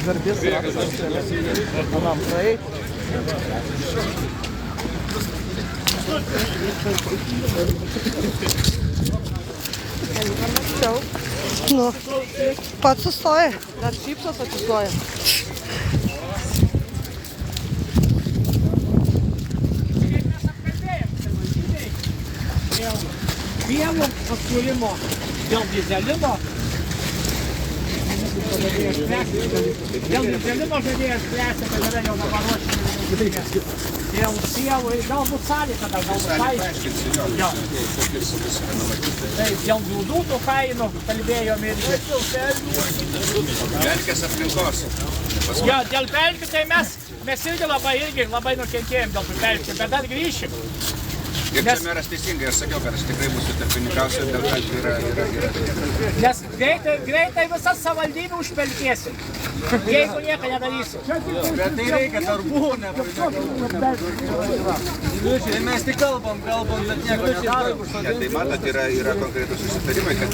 Garbės manam praeit. Nu, pats sustoja, net šypsos atsistoja. Pievų atkūrimo dėl dyzelino. Dėl dyzelino žadėjęs spręsti, kad yra jau dabar ruošiami. Dėl pievų ir galbūt sąlyga dar galbūt aiškinti. Taip, dėl grūdų tų kainų kalbėjom ir Pelkės aplinkos. jo, dėl pelkių tai mes irgi labai nukentėjom dėl tų pelkių, bet dar grįšim. Ir čia meras teisingai, aš sakiau, kad aš tikrai būsiu tarpininkausiu, dėl pelkių yra. Nes greitai visas savaldybę užpelkėsim, jeigu nieko nedarysim. Bet tai reikia darbų, mes tik kalbam, bet nieko nedarom. Tai matot, yra konkretus susitarimai, kad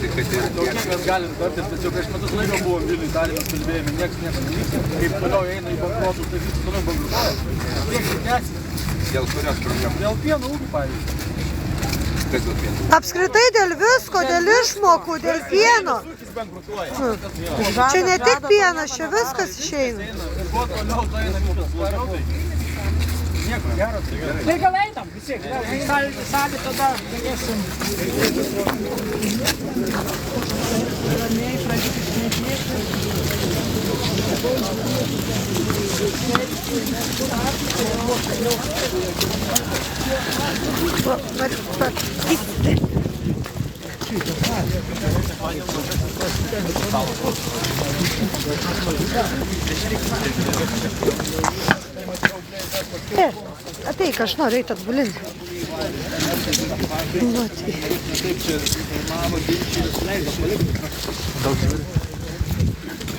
Mes galim kartais, tačiau prieš metus laiko buvom Vilniui, Talinas kalbėjome, niekas nepadarys, kaip toliau eina į bankrotus, tai visi toliau bankrutuoja. dėl kurios problemos. Dėl pieno ūkių, pavyzdžiui. Kas dėl pieno? Apskritai dėl visko, dėl išmokų, dėl pieno. Čia ne tik pienas, čia viskas išeina. Ir kuo toliau, tai eina viskas toliau. Nieko gero, tai gerai. Tai gal einam visi, salį tada galėsim. Ateik, aš noriu eiti atbulinti.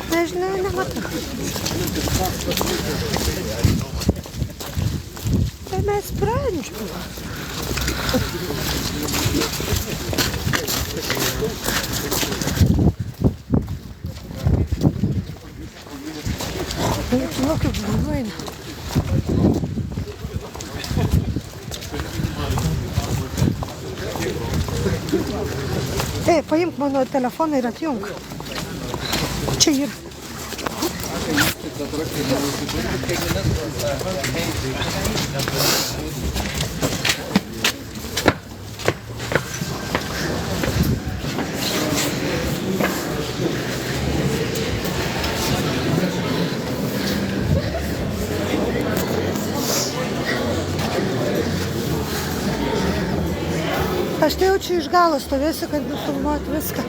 Nežinau, nematau. Tai mes sprendžiu. Nu, kaip galvoju. Paimk mano telefoną ir atjung. Čia yra. Aš tai jaučiu iš galo stovėsiu, kad nufilmuot viską.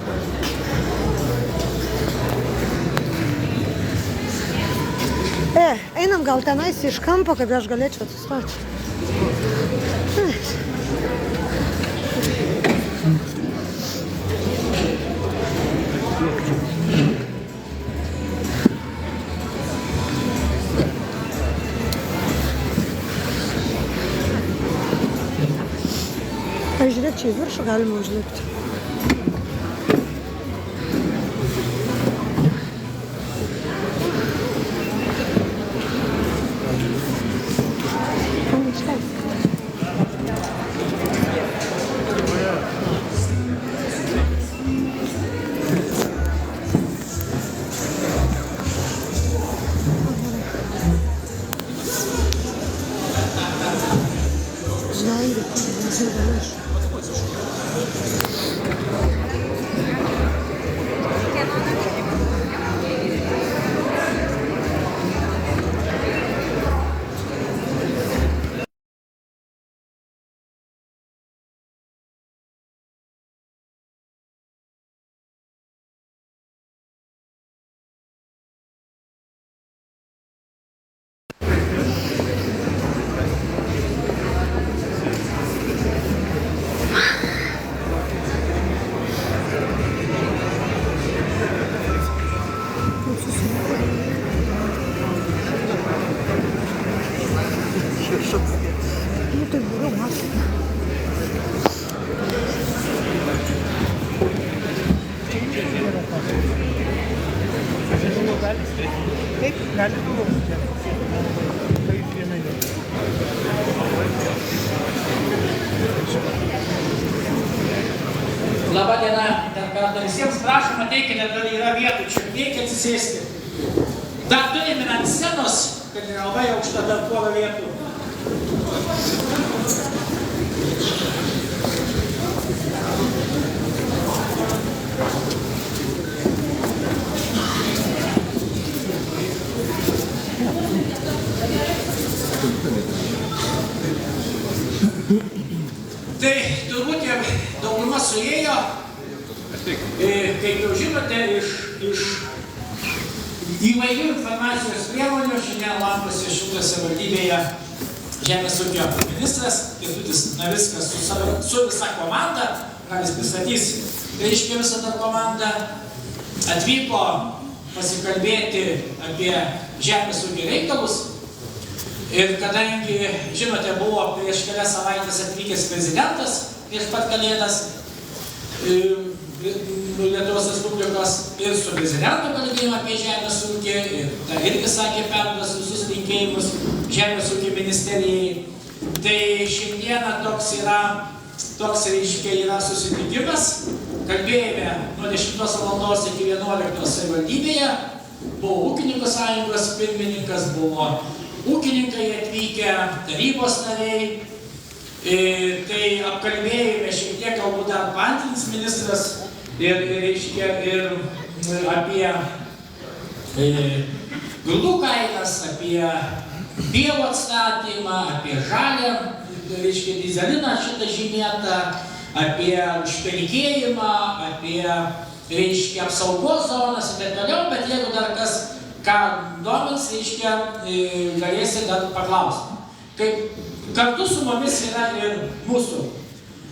Einam gal tenais iš kampo, kad aš galėčiau atsistoti. Žiūrėk, čia į viršų galima užlipti. Labą dieną, dar kartą visiems prašom, ateikite, dar yra vietų, čia reikia atsisėsti. Dar turime ant scenos, kad yra labai aukšta dar porą vietų. Tai turbūt jau dauguma suėjo, kaip jau žinote, iš įvairių informacijos priemonių šiandien lankosi Šilutės savivaldybėje Žemės ūkio ministras Kęstutis Navickas su visa komanda, jis pristatys reiškia visą tą komandą, atvyko pasikalbėti apie žemės ūkio reikalus. Ir kadangi, žinote, buvo prieš kelias savaitės atvykęs prezidentas, prieš pat Kalėdas Lietuvos Respublikos ir su prezidentu kalbėjome apie žemės ūkį, ir ta irgi sakė perduos visus linkėjimus žemės ūkio ministerijai. Tai šiandieną toks reiškia yra susitikimas, kalbėjome nuo 10 valandos iki 11 savivaldybėje, buvo ūkininkų sąjungos pirmininkas, buvo ūkininkai atvykę, tarybos nariai, tai apkalbėjome šiek tiek, galbūt dar paantrins ministras, ir apie grūdų kainas, apie pievų atstatymą, apie žalią, dyzeliną šitą žymėtą, apie užpelkėjimą, apie apsaugos zonas ir taip toliau, bet jeigu dar ką domins, galėsi dar paklausti. Kartu su mumis yra ir mūsų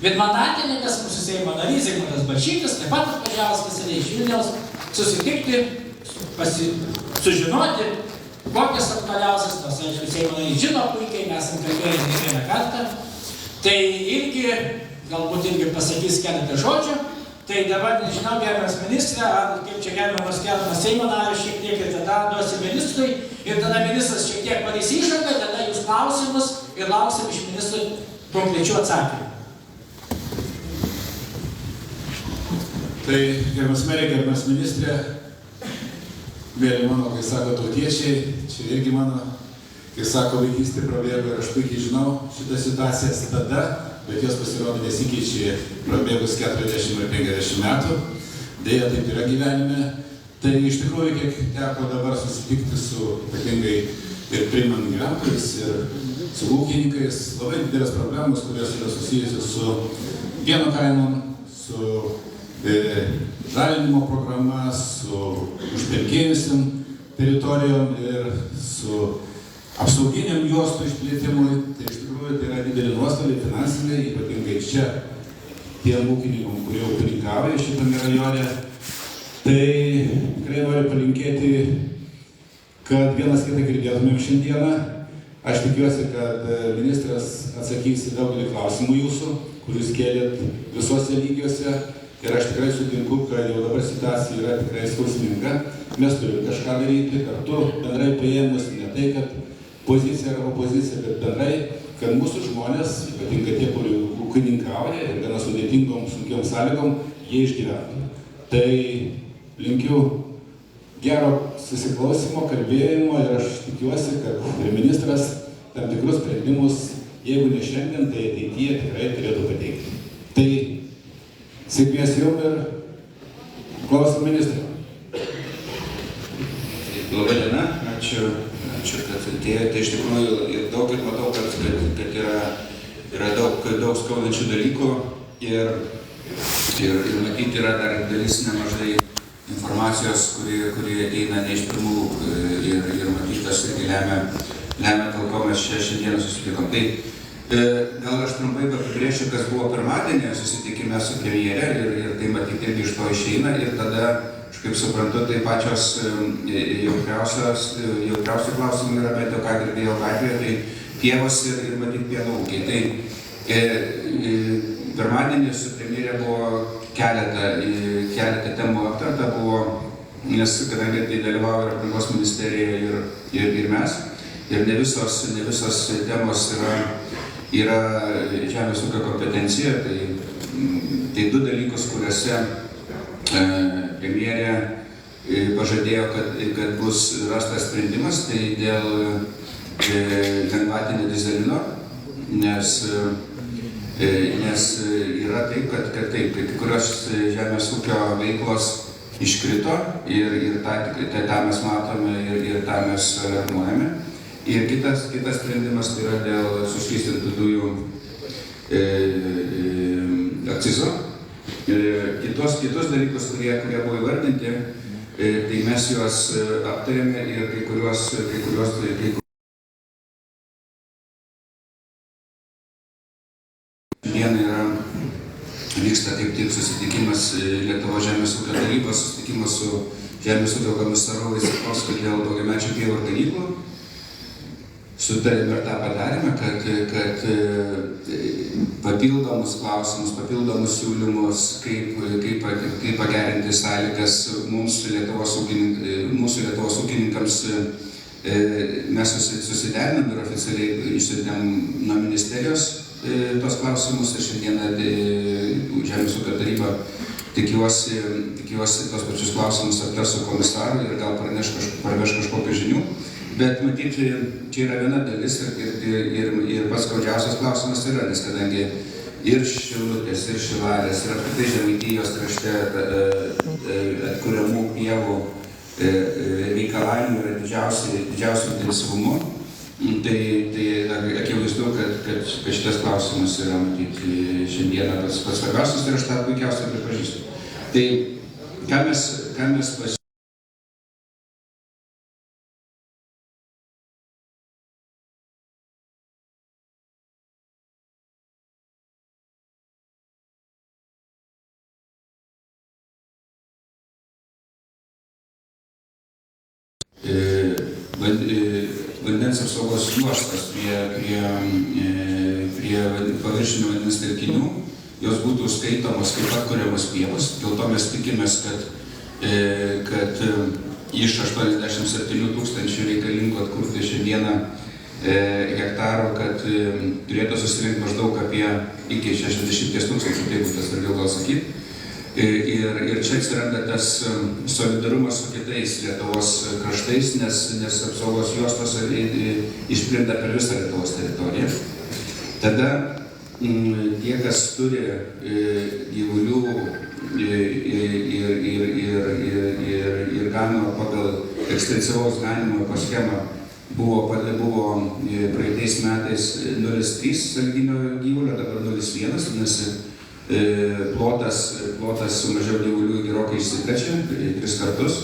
vienmandatininkas, mūsų Seimo narys Zigmantas Balčytis, taip pat atvažiavęs specialiai iš Vilniaus, susitikti, sužinoti, kokias aktualiausias, tos aišku, Seimo narys žino puikiai, mes esam kalbėję ne vieną kartą. Tai galbūt irgi pasakys keletą žodžių. Tai dabar nežinau, gerbiamas ministrė, ar kaip čia gerbiamas Seimo narys šiek tiek ir tada duosi ministrui, ir tada ministras šiek tiek padės įžangą, tada jūs klausimus ir lauksim iš ministrų konkrečių atsakymų. Tai gerbiamas merė, gerbiamas ministrė, mėly mano, kai sako tautiečiai, čia irgi mano, kai sako vaikystė prabėgo ir aš puikiai žinau šitą situacijas tada, bet jos pasirodo nesikeičia prabėgus 40 ir 50 metų. Deja, taip yra gyvenime. Tai iš tikrųjų, kiek teko dabar susitikti su ypatingai ir priimant gyventojus, ir su ūkininkais, labai didelės problemos, kurios yra susijusios su pieno kainom, su žalinimo programa, su užpelkėjusiam teritorijom ir su apsauginiam juostų išplėtimui. Tai iš tikrųjų tai yra didelį nuostolį finansiniai, ypatingai čia tiem ūkininkam, kurie ūkininkauja šitame rajone. Tai tikrai noriu palinkėti, kad vienas kitą girdėtumėm šiandieną. Aš tikiuosi, kad ministras atsakys į daugelį klausimų jūsų, kuriuos kėlėt visose lygiuose. Ir aš tikrai sutinku, kad jau dabar situacija yra tikrai skausminga. Mes turime kažką daryti kartu, bendrai paėmus, ne tai, kad pozicija ar opozicija, bet bendrai, kad mūsų žmonės, ypatingai tie, kurie ūkininkauja ir gana sudėtingom, sunkiom sąlygom, jie išgyventų. Tai linkiu gero susiklausimo, kalbėjimo ir aš tikiuosi, kad ir ministras tam tikrus sprendimus, jeigu ne šiandien, tai ateityje tikrai turėtų pateikti. Tai sėkmės jums ir klausim ministrą. Labą dieną, ačiū, kad atėjote. Iš tikrųjų, ir daug ir matau, kad yra daug skaudančių dalykų ir matyti yra dar dalis nemažai informacijos, kuri ateina ne iš pirmų lūpų ir matytas irgi lemia, dėl ko mes šiandieną susitikom. Tai gal aš trumpai pabrėšiu, kas buvo pirmadienį susitikime su premjere ir tai matyti irgi iš to išeina ir tada, aš kaip suprantu, tai pačios jautriausi klausimai yra, bet jau ką girdėjau gatvėje, tai pievos ir matyti pieno ūkiai. Tai pirmadienį su premjere buvo keletą temų aptarta, buvo nes kadangi tai dalyvauja ir aplinkos ministerija ir mes, ir ne visos temos yra žemės ūkio kompetencija, tai du dalykus, kuriuose premjerė pažadėjo, kad bus rastas sprendimas, tai dėl lengvatinio dyzelino, nes yra taip, kad kai kurios žemės ūkio veiklos iškrito ir tą mes matome ir tą mes alarmuojame. Ir kitas sprendimas tai yra dėl suskystintų dujų akcizo. Kitus dalykus, kurie buvo įvardinti, tai mes juos aptarėme ir kai kuriuos vyksta kaip tik susitikimas Lietuvos žemės ūkio tarybos, susitikimas su žemės ūkio komisaru Vaicechovskiu dėl daugiamečių pievų ir ganyklų. Sutarėme ir tą padarėme, kad papildomus klausimus, papildomus siūlymus, kaip pagerinti sąlygas mūsų Lietuvos ūkininkams mes susiderinom ir oficialiai išsiuntėm nuo ministerijos tos klausimus ir šiandieną Žemės ūkio taryba tikiuosi tos pačius klausimus aptars su komisaru ir gal parveš kažkokių žinių. Bet matyti, čia yra viena dalis ir pats skaudžiausias klausimas yra, nes kadangi ir Šilutės, ir Šilalės, ir apskritai Žemaitijos krašte atkuriamų pievų reikalavimų yra didžiausių intensyvumu, tai akivaizdu, kad šitas klausimas yra matyti šiandieną pats svarbiausias ir aš tą puikiausiai pripažįstu. Tai ką mes vandens apsaugos juostas prie paviršinių vandens telkinių, jos būtų skaitomos kaip atkuriamos pievos. Dėl to mes tikimės, kad iš 87 000 reikalingų atkurti šiandieną hektarų, kad turėtų susirinkti maždaug apie iki 60 000, jeigu tas svarbiau gal sakyti. Ir čia atsiranda tas solidarumas su kitais Lietuvos kraštais, nes apsaugos juostos išplinda per visą Lietuvos teritoriją. Tada tie, kas turi gyvulių ir gano pagal ekstensyvaus ganimo schemą, buvo praeitais metais 0,3 sąlyginio gyvulio, dabar 0,1, nes plotas sumažiau gyvulių gerokai išsiplečia, 3 kartus.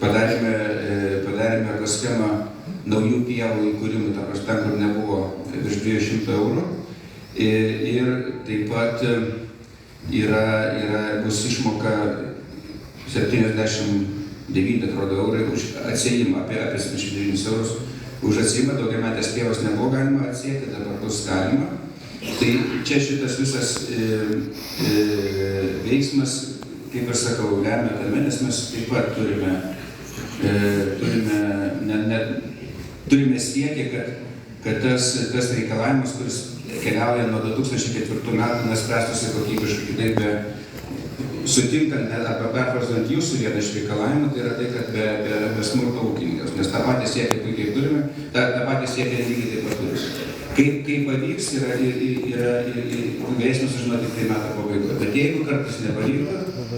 Padarėme schemą naujų pievų įkūrimų, ten, kur nebuvo virš 200 eurų. Ir taip pat bus išmoka 79 eurai už atsiejimą, apie 79 eurus. Už atsiejimą daugiametės pievos nebuvo galima atsieti, dabar bus galima. Tai čia šitas visas veiksmas, kaip ir sakau, lemia tame, nes mes taip pat turime siekį, kad tas reikalavimas, kuris keliauja nuo 2004 metų, nespręstųsi kokybiškai, kitaip sutinkant arba perfrazuojant jūsų vieną iš reikalavimų, tai yra tai, kad be smurto ūkininkams, nes tą patį siekį puikiai turime, tą patį siekį lygiai taip pat turime. Kaip pavyks, yra galėsime sužinoti tik metų pabaigoje. Bet jeigu kartais nepavyktų,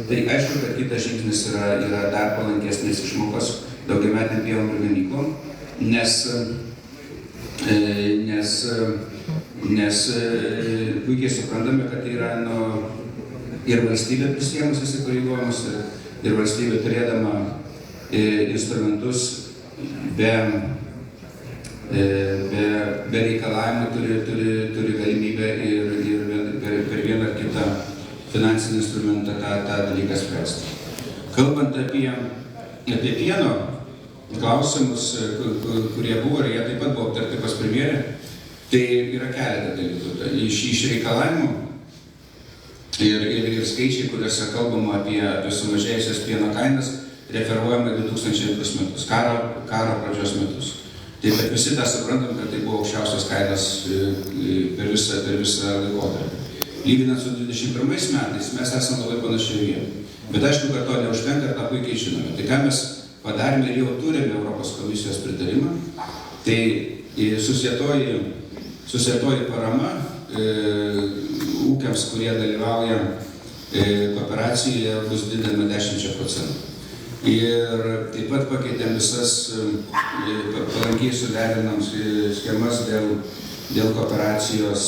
tai aišku, kad kitas žingsnis yra dar palankesnės išmokos daugiametėm pievom ir ganyklom, nes puikiai suprantame, kad tai yra ir valstybė prisėmus įsipareigojimus, ir valstybė turėdama instrumentus be reikalavimų turi galimybę ir per vieną ar kitą finansinį instrumentą tą dalyką spręsti. Kalbant apie pieno klausimus, kurie buvo ir jie taip pat buvo aptarti pas premjerę, tai yra keletą dalykų. Iš reikalavimų ir skaičiai, kuriuose kalbama apie sumažėjusias pieno kainas, referuojama į 2002 metus, karo pradžios metus. Taip, bet visi tą suprantam, kad tai buvo aukščiausios kainos per visą laikotarpį. Lyginant su 21 metais, mes esame labai panašiai vietoje. Bet aišku, kad to neužtenka ir tą puikiai žinome. Tai ką mes padarėme ir jau turime Europos komisijos pritarimą, tai susietoji parama ūkiams, kurie dalyvauja kooperacijoje, bus didinama 10%. Ir taip pat pakeitėm visas palankiai suderinam schemas dėl kooperacijos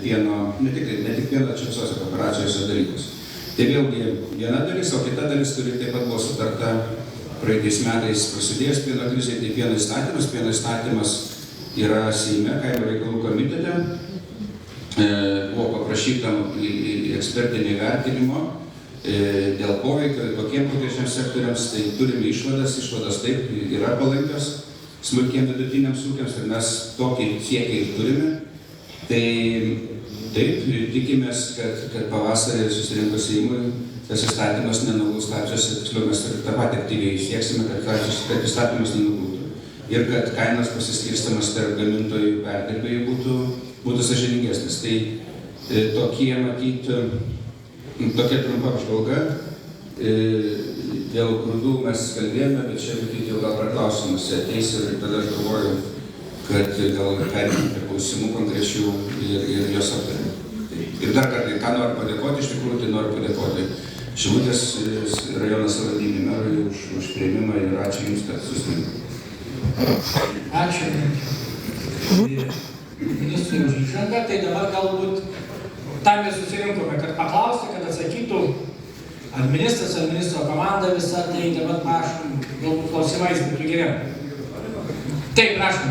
pieno, ne tik pieno, čia visose kooperacijose dalykus. Tai vėlgi viena dalis, o kita dalis, kuri taip pat buvo sutarta praeitais metais prasidėjus pieno krizei, tai pieno įstatymas. Pieno įstatymas yra Seime, Kaimo reikalų komitete. Buvo paprašyta ekspertinio įvertinimo dėl poveikio tokiem konkrečiams sektoriams, tai turime išvadas taip yra palankios smulkiem vidutiniams ūkiams ir mes tokį siekį ir turime. Tai taip, tikimės, kad pavasarį susirinkus Seimui tas įstatymas nenuguls stalčiuose, tiksliau mes ir tą patį aktyviai sieksime, kad įstatymas nenugultų ir kad kainos pasiskirstamas tarp gamintojų perdirbėjų būtų sąžiningesnis. Tai tokie matyti. Tokia trumpa apžvalga. Dėl grūdų mes kalbėjome, bet čia matyti jau gal klausimus ateis ir tada aš galvoju, kad gal perėmėm prie klausimų konkrečių ir juos aptarėm. Ir dar kartą, ką noriu padėkoti, iš tikrųjų, tai noriu padėkoti Šilutės rajono savivaldybei merui už priėmimą ir ačiū Jums, kad susirinkote. Ačiū. Ministrui už įžangą, tai dabar galbūt tam mes susirinkome, kad paklausė, kad atsakytų ar ministras, ar ministro komanda visą, tai dabar prašom, galbūt klausimais būtų geriau. Taip, prašom.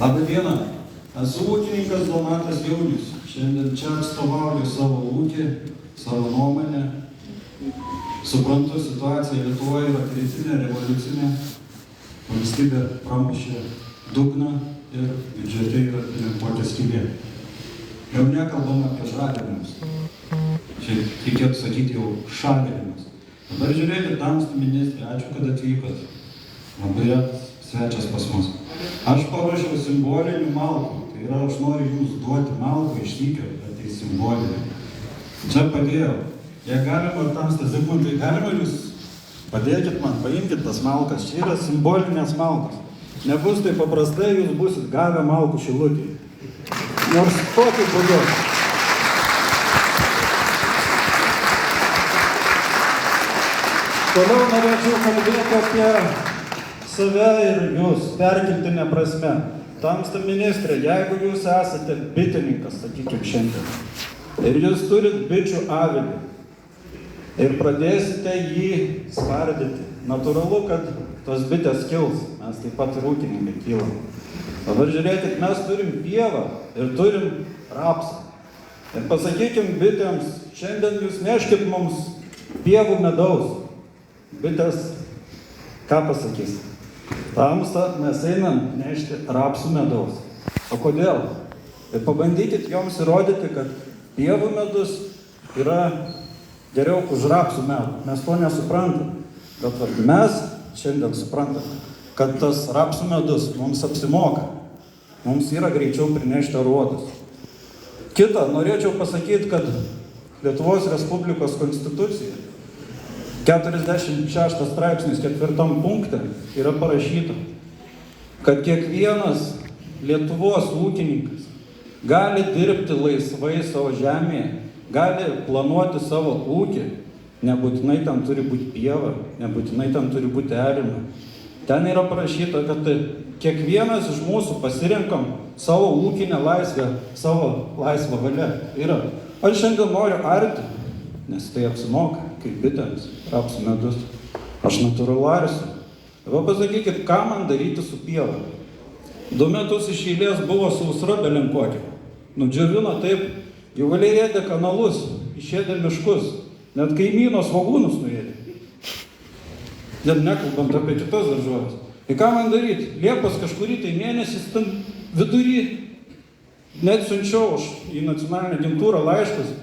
Labą dieną. Esu ūkininkas Donatas Jaunis. Šiandien čia atstovauju savo ūkį, savo nuomonę. Suprantu, situacija Lietuvoje yra kritinė, revoliucinė. Valstybė pramušė dugną ir biudžete yra kokia skylė. Jau nekalbam apie žalinimus. Čia reikėtų sakyti jau šalinimus. Dabar žiūrėkit, Tamsta ministrė, ačiū, kad atvykot. Labai retas svečias pas mus. Aš paruošiau simbolinių malkų. Tai yra, aš noriu jums duoti malkų iš sykio, bet tai simbolinį. Čia padėjau. Jei galima, Tamsta Zigmundai, galima jūs padėkit man, paimkit tas malkas. Čia yra simbolinės malkas. Nebus tai paprastai, jūs busit gavę malkų Šilutėje. Nors tokiu būdu. Toliau norėčiau kalbėti apie save ir jūs, perkeltinė prasme. Tamsta ministrė, jeigu jūs esate bitininkas, sakykime šiandien, ir jūs turit bičių avilį, ir pradėsite jį spardyti, natūralu, kad tos bitės kils, mes taip pat ir ūkininkai kylam. Dabar žiūrėkit, mes turim pievą ir turim rapsą. Ir pasakykim bitėms, šiandien jūs neškit mums pievų medaus. Bitės, ką pasakys? Tamsta, mes einam nešti rapsų medaus. O kodėl? Ir pabandykit joms įrodyti, kad pievų medus yra geriau už rapsų medų. Mes to nesuprantam. Bet mes šiandien suprantam, kad tas rapsų medus mums apsimoka. Mums yra greičiau prinešti aruodus. Kita, norėčiau pasakyti, kad Lietuvos Respublikos konstitucija 46 straipsnis 4 punkte yra parašyta, kad kiekvienas Lietuvos ūkininkas gali dirbti laisvai savo žemėje, gali planuoti savo ūkį, nebūtinai ten turi būti pieva, nebūtinai ten turi būti erima. Ten yra parašyta, kad kiekvienas iš mūsų pasirenkam savo ūkinę laisvę, savo laisvą valią. Yra. Aš šiandien noriu arti, nes tai apsimoka, kaip bitėms, rapsų medus. Aš natūralu arsiu. Dabar pasakykit, ką man daryti su pieva. 2 metus iš eilės buvo sausra belenkokia. Nudžiovino taip, gyvuliai rėdė kanalus, išėdė miškus, net kaimyno svogūnus nuėdė. Ir nekalbant apie kitas daržoves. Tai ką man daryti? Liepos kažkurį tai mėnesis tam vidury net siunčiau aš į nacionalinę agentūrą laiškus,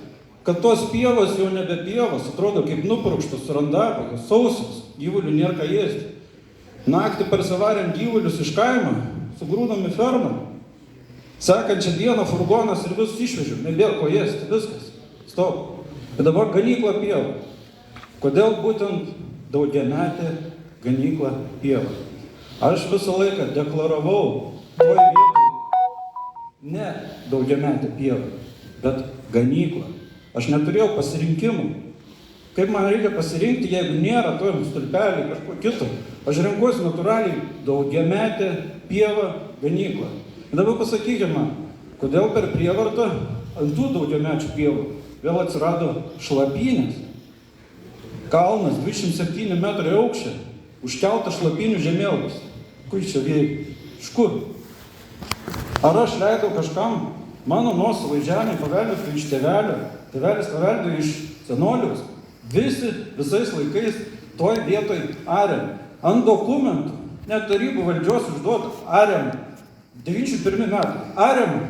kad tos pievos jau nebe pievos, atrodo kaip nupurkštos randapagės, sausos, gyvulių nėra ką ėsti. Naktį parsivarėm gyvulius iš kaimo, sugrūdom į fermą. Sekančią dieną furgonas ir visus išvežiau, nebėra ko ėsti, viskas. Stop. Ir dabar ganykla pieva. Kodėl būtent daugiametė ganykla pieva? Aš visą laiką deklaravau toj vietoj ne daugiametę pievą, bet ganyklą. Aš neturėjau pasirinkimų. Kaip man reikia pasirinkti, jeigu nėra to stulpelį kažko kito? Aš renkuosi natūraliai daugiametę pievą ganyklą. Ir dabar pasakykime man, kodėl per prievartą ant tų daugiamečių pievų vėl atsirado šlapynės. Kalnas 27 metrai aukščio, užkeltas šlapynių žemėlapis. Kur čia vėjai? Iš kur? Ar aš leidau kažkam mano nuosavai žemė paveldėtų iš tėvelio, tėvelis paveldėjo iš senoliaus, visais laikais toj vietoj ariam. Ant dokumentų, net tarybų valdžios užduota ariam 91 metai, ariam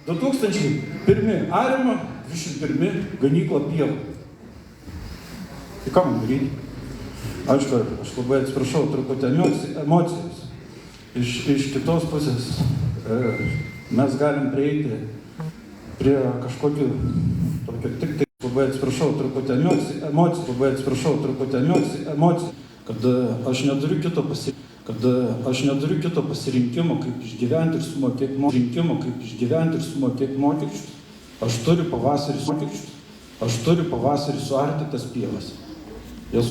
2001, ariam 21 ganykla pieva. Tai ką man daryti? Aišku, aš labai atsiprašau, truputį emocijos. Iš kitos pusės mes galim prieiti prie kažkokių, tik tai labai atsiprašau, truputį emocijų, kad aš neturiu kito pasirinkimo, kaip išgyventi ir sumokėti mokesčius. Aš turiu pavasarį suarti tas pievas. Jas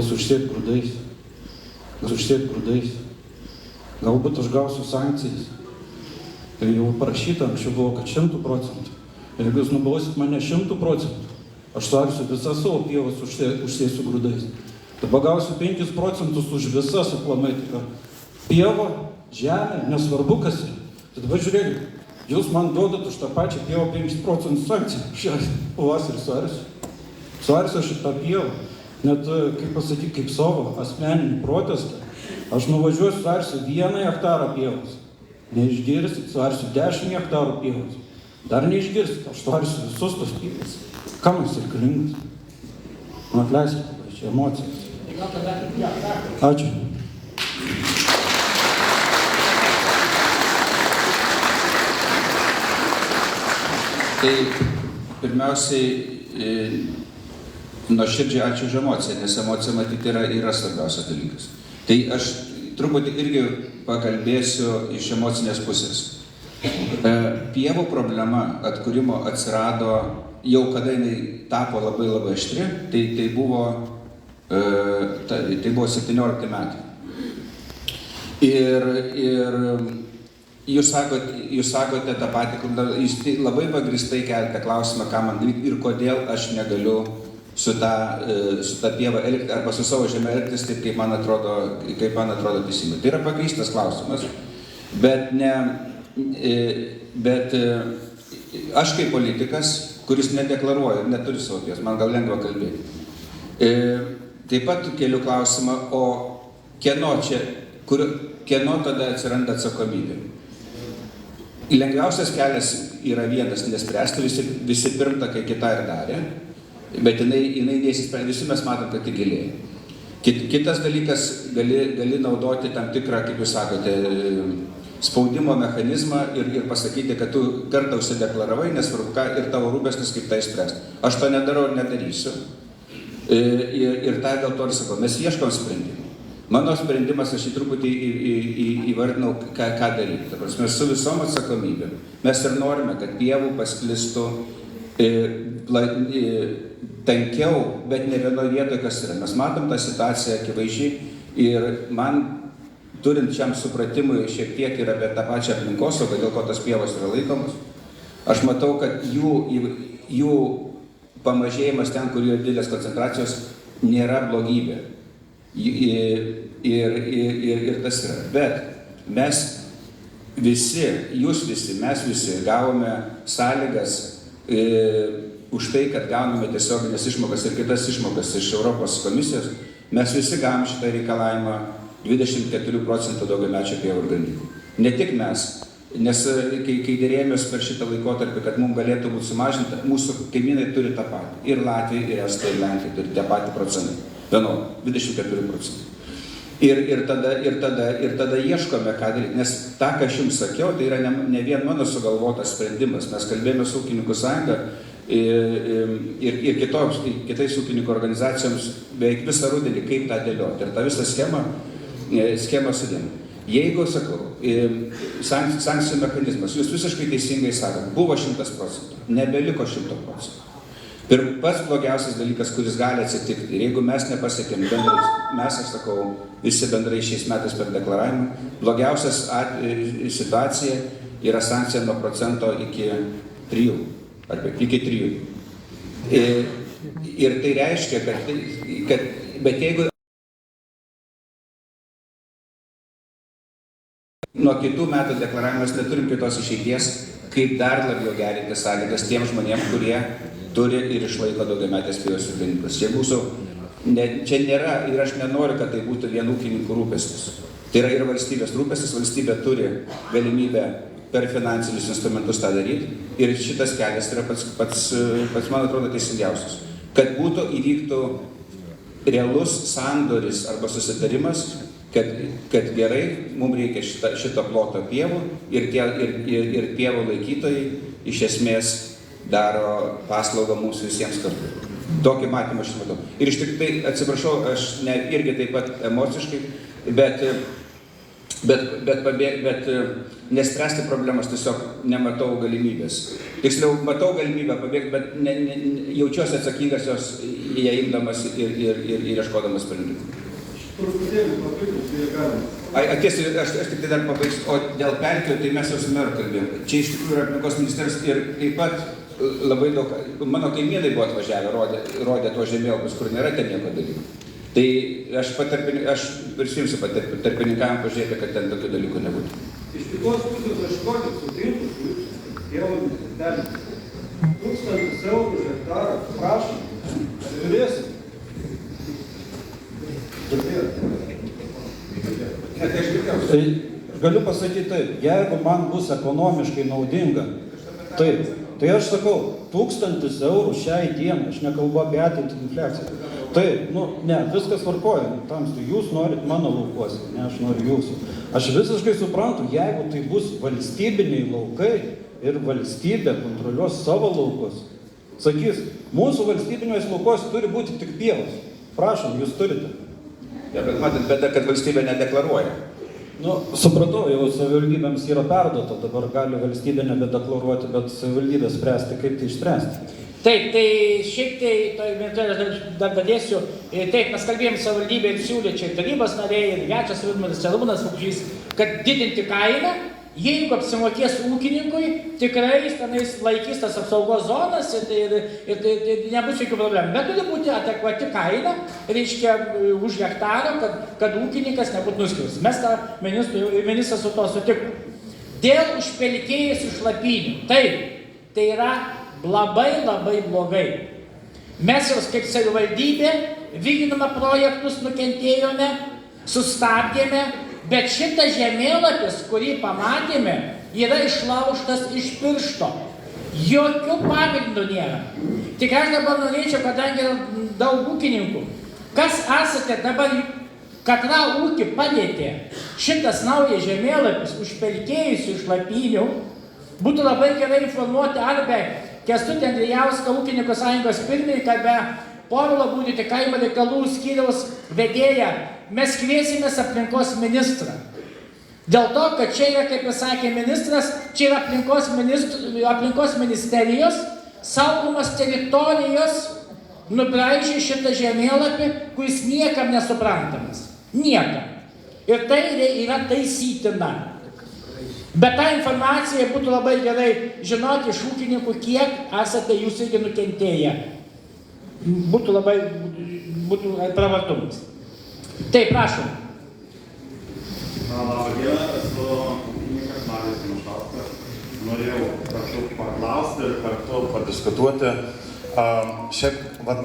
užsėti grūdais. Galbūt aš gausiu sankcijas. Tai jau parašyta, anksčiau buvo, kad 100%. Jeigu jūs nubausit mane 100%, aš suarsiu visas savo pievas užsėsiu grūdais. Dabar gausiu 5% už visas aplamai. Pieva, žemė, nesvarbu kas yra. Tai dabar žiūrėkit, jūs man duodat už tą pačią pievą 5% sankciją. Šią pavasarį suarsiu. Suarsiu šitą pievą. Net, kaip pasakyti, kaip savo asmeninį protestą. Aš nuvažiuosiu, suarsiu 1 hektarą pievos. Neišgirsit, suarsiu 10 hektarų pievos. Dar neišgirsit, aš suarsiu visus tos pievos. Kam jis reikalingas? Nu, atleiskite, čia emocijas. Ačiū. Tai pirmiausiai nuoširdžiai ačiū už emociją, nes emocija matyti yra svarbiausias dalykas. Tai aš truputį irgi pakalbėsiu iš emocinės pusės. Pievų problema atkūrimo atsirado jau kada jinai tapo labai labai aštri, tai buvo 17 metai. Ir jūs sakote tą patį, jūs labai pagrįstai keliate klausimą, ką man daryti ir kodėl aš negaliu su ta pieva elgtis arba su savo žemė elgtis taip, kaip man atrodo teisingai. Tai yra pagrįstas klausimas, bet aš kaip politikas, kuris nedeklaruoja, neturi savo pievos, man gal lengva kalbėti. Taip pat keliu klausimą, o kieno tada atsiranda atsakomybė? Lengviausias kelias yra vienas, nespręsti, visi pirmtakai kitą ir darė. Bet jinai neįsisprendė, visi mes matom, kad tai gilėja. Kitas dalykas, gali naudoti tam tikrą, kaip jūs sakote, spaudimo mechanizmą ir pasakyti, kad tu kartą užsideklaravai, nesvarbu ką, ir tavo rūpestis kaip tai spręsti. Aš to nedarau ir nedarysiu. Ir tai dėl to ir sakau, mes ieškom sprendimų. Mano sprendimas, aš jį truputį įvardinau, ką daryti. Mes su visom atsakomybėm. Mes ir norime, kad pievų pasklistų tankiau, bet ne vienoje vietoje, kas yra. Mes matom tą situaciją akivaizdžiai ir man, turint šiam supratimui šiek tiek ir apie tą pačią aplinkosaugą, dėl ko tas pievos yra laikomas, aš matau, kad jų pamažėjimas ten, kur yra didelės koncentracijos, nėra blogybė. Ir tas yra. Bet mes visi, mes visi gavome sąlygas už tai, kad gauname tiesioginės išmokas ir kitas išmokas iš Europos komisijos mes visi gavom šitą reikalavimą 24% daugiamečio pievų ir ganyklų. Ne tik mes, nes kai dėrėjomės per šitą laikotarpį, kad mums galėtų būti sumažinta, mūsų kaimynai turi tą patį. Ir Latvija, ir Estija, ir Lenkija turi tą patį procentą. 24%. Ir tada ieškome, ką daryti. Nes tą, ką aš jums sakiau, tai yra ne vien mano sugalvotas sprendimas. Mes kalbėjome su ūkininkų sąjunga ir kitais ūkininkų organizacijoms beveik visą rudenį, kaip tą dėlioti. Ir tą visą schemą sudėm. Jeigu, sakau, sankcijų mechanizmas, jūs visiškai teisingai sakot, buvo 100%, nebeliko 100%. Ir pats blogiausias dalykas, kuris gali atsitikti, ir jeigu mes nepasiekėm bendrai, mes, aš sakau, visi bendrai šiais metais per deklaravimą, blogiausias situacija yra sankcija nuo procento iki 3, arba iki 3. Ir tai reiškia, bet jeigu nuo kitų metų deklaravimas neturim kitos išeities, kaip dar labiau gerinti sąlygas tiem žmonėm, kurie turi ir išlaiko daugiametės pievos ir ganyklas. Čia nėra, ir aš nenoriu, kad tai būtų vien ūkininkų rūpestis. Tai yra ir valstybės rūpestis, valstybė turi galimybę per finansinius instrumentus tą daryti. Ir šitas kelias yra pats man atrodo, teisingiausias. Kad įvyktų realus sandoris arba susitarimas, kad gerai, mums reikia šito ploto pievų ir pievų laikytojai iš esmės daro paslaugą mums visiems kartu. Tokį matymą aš matau. Ir iš tik tai, atsiprašau, aš irgi taip pat emociškai, bet nespręsti problemas tiesiog nematau galimybės. Tiksliau, matau galimybę pabėgti, bet jaučiuosi atsakingas jos įimdamas ir ieškodamas sprendimų. Truputėlį papildyti, jei galima. Aš tik tai dar pabaigsiu, o dėl pelkių, tai mes jau su meru kalbėjom. Čia iš tikrųjų yra aplinkos ministerijos ir taip pat labai daug, mano kaimynai buvo atvažiavę, rodė tuos žemėlapius, kur nėra ten nieko dalykų. Tai aš prisijimsiu tarpininkavimą pažiūrėti, kad ten tokių dalykų nebūtų. Iš kitos pusės aš kodėl sutinku su jūsų pievomis ir pelkėmis. 1000 eurų hektarą, prašom, žiūrėsim. Tai galiu pasakyti taip, jeigu man bus ekonomiškai naudinga, taip, tai aš sakau, 1000 eurų šiai dienai, aš nekalbu apie ateitį infliaciją. Taip, viskas tvarkoja, tamstu, jūs norit mano laukuose, ne aš noriu jūsų. Aš visiškai suprantu, jeigu tai bus valstybiniai laukai ir valstybė kontroliuos savo laukus, sakys, mūsų valstybiniuose laukuose turi būti tik pievos. Prašom, jūs turite. Ja, bet matot, bėda, kad valstybė nedeklaruoja. Supratau, jau savivaldybėms yra perduota, dabar gali valstybė nebedeklaruoti, bet savivaldybė spręsti, kaip tai išspręsti. Taip, tai šiaip tai dar dadėsiu, taip, mes kalbėjom savivaldybė ir siūlė čia tarybos nariai, ir Gečas Vidmanis, Ramūnas Vukžys, kad didinti kainą, jeigu apsimokės ūkininkui, tikrai tenais laikys tas apsaugos zonas ir nebus jokių problemų. Bet turi būti adekvati kaina, reiškia už hektarą, kad ūkininkas nebūtų nuskriaustas. Mes tą ministras su to sutiko. Dėl užpelkėjusių šlapynių. Taip, tai yra labai blogai. Mes jau kaip savivaldybė vykdydama projektus nukentėjome, sustabdėme, bet šitas žemėlapis, kurį pamatėme, yra išlaužtas iš piršto. Jokių pagrindų nėra. Tik aš dabar norėčiau, kadangi yra daug ūkininkų, kas esate dabar, katrą ūkį padėtė šitas naujas žemėlapis užpelkėjusių šlapynių, būtų labai gerai informuoti arba Kęstutį Andrijauską, ūkininkų sąjungos pirmininką, be Povilo Būdyti kaimo reikalų skyriaus vedėją. Mes kviesimės aplinkos ministrą. Dėl to, kad čia yra, kaip sakė ministras, čia yra aplinkos ministerijos saugomas teritorijos nubraižė šitą žemėlapį, kuris niekam nesuprantamas. Niekam. Ir tai yra taisytina. Bet tą informaciją būtų labai gerai žinoti iš ūkininkų, kiek esate jūs irgi nukentėję. Būtų pravartumas. Taip, prašom. Labą dieną, esu ūkininkas Marius Mašauskas. Norėjau kartu paklausti ir kartu padiskutuoti Šiaip,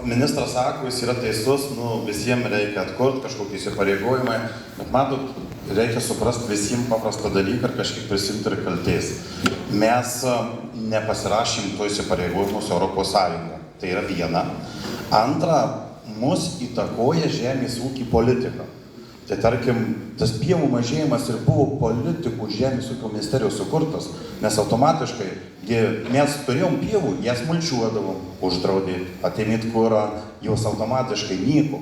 ministras sako, jis yra teisus, visiems reikia atkurti kažkokį įsipareigojimą, bet matot, reikia suprasti visiems paprastą dalyką ir kažkiek prisimti ir kaltės. Mes nepasirašym to įsipareigojimų su Europos Sąjunga. Tai yra viena. Antra, mus įtakoja žemės ūkį politika. Tai tarkim, tas pievų mažėjimas ir buvo politikų žemės ūkio ministerijos sukurtas, nes automatiškai mes turėjom pievų, jas mulčiuodavom, uždraudė, atėmėt kurą, jos automatiškai nyko.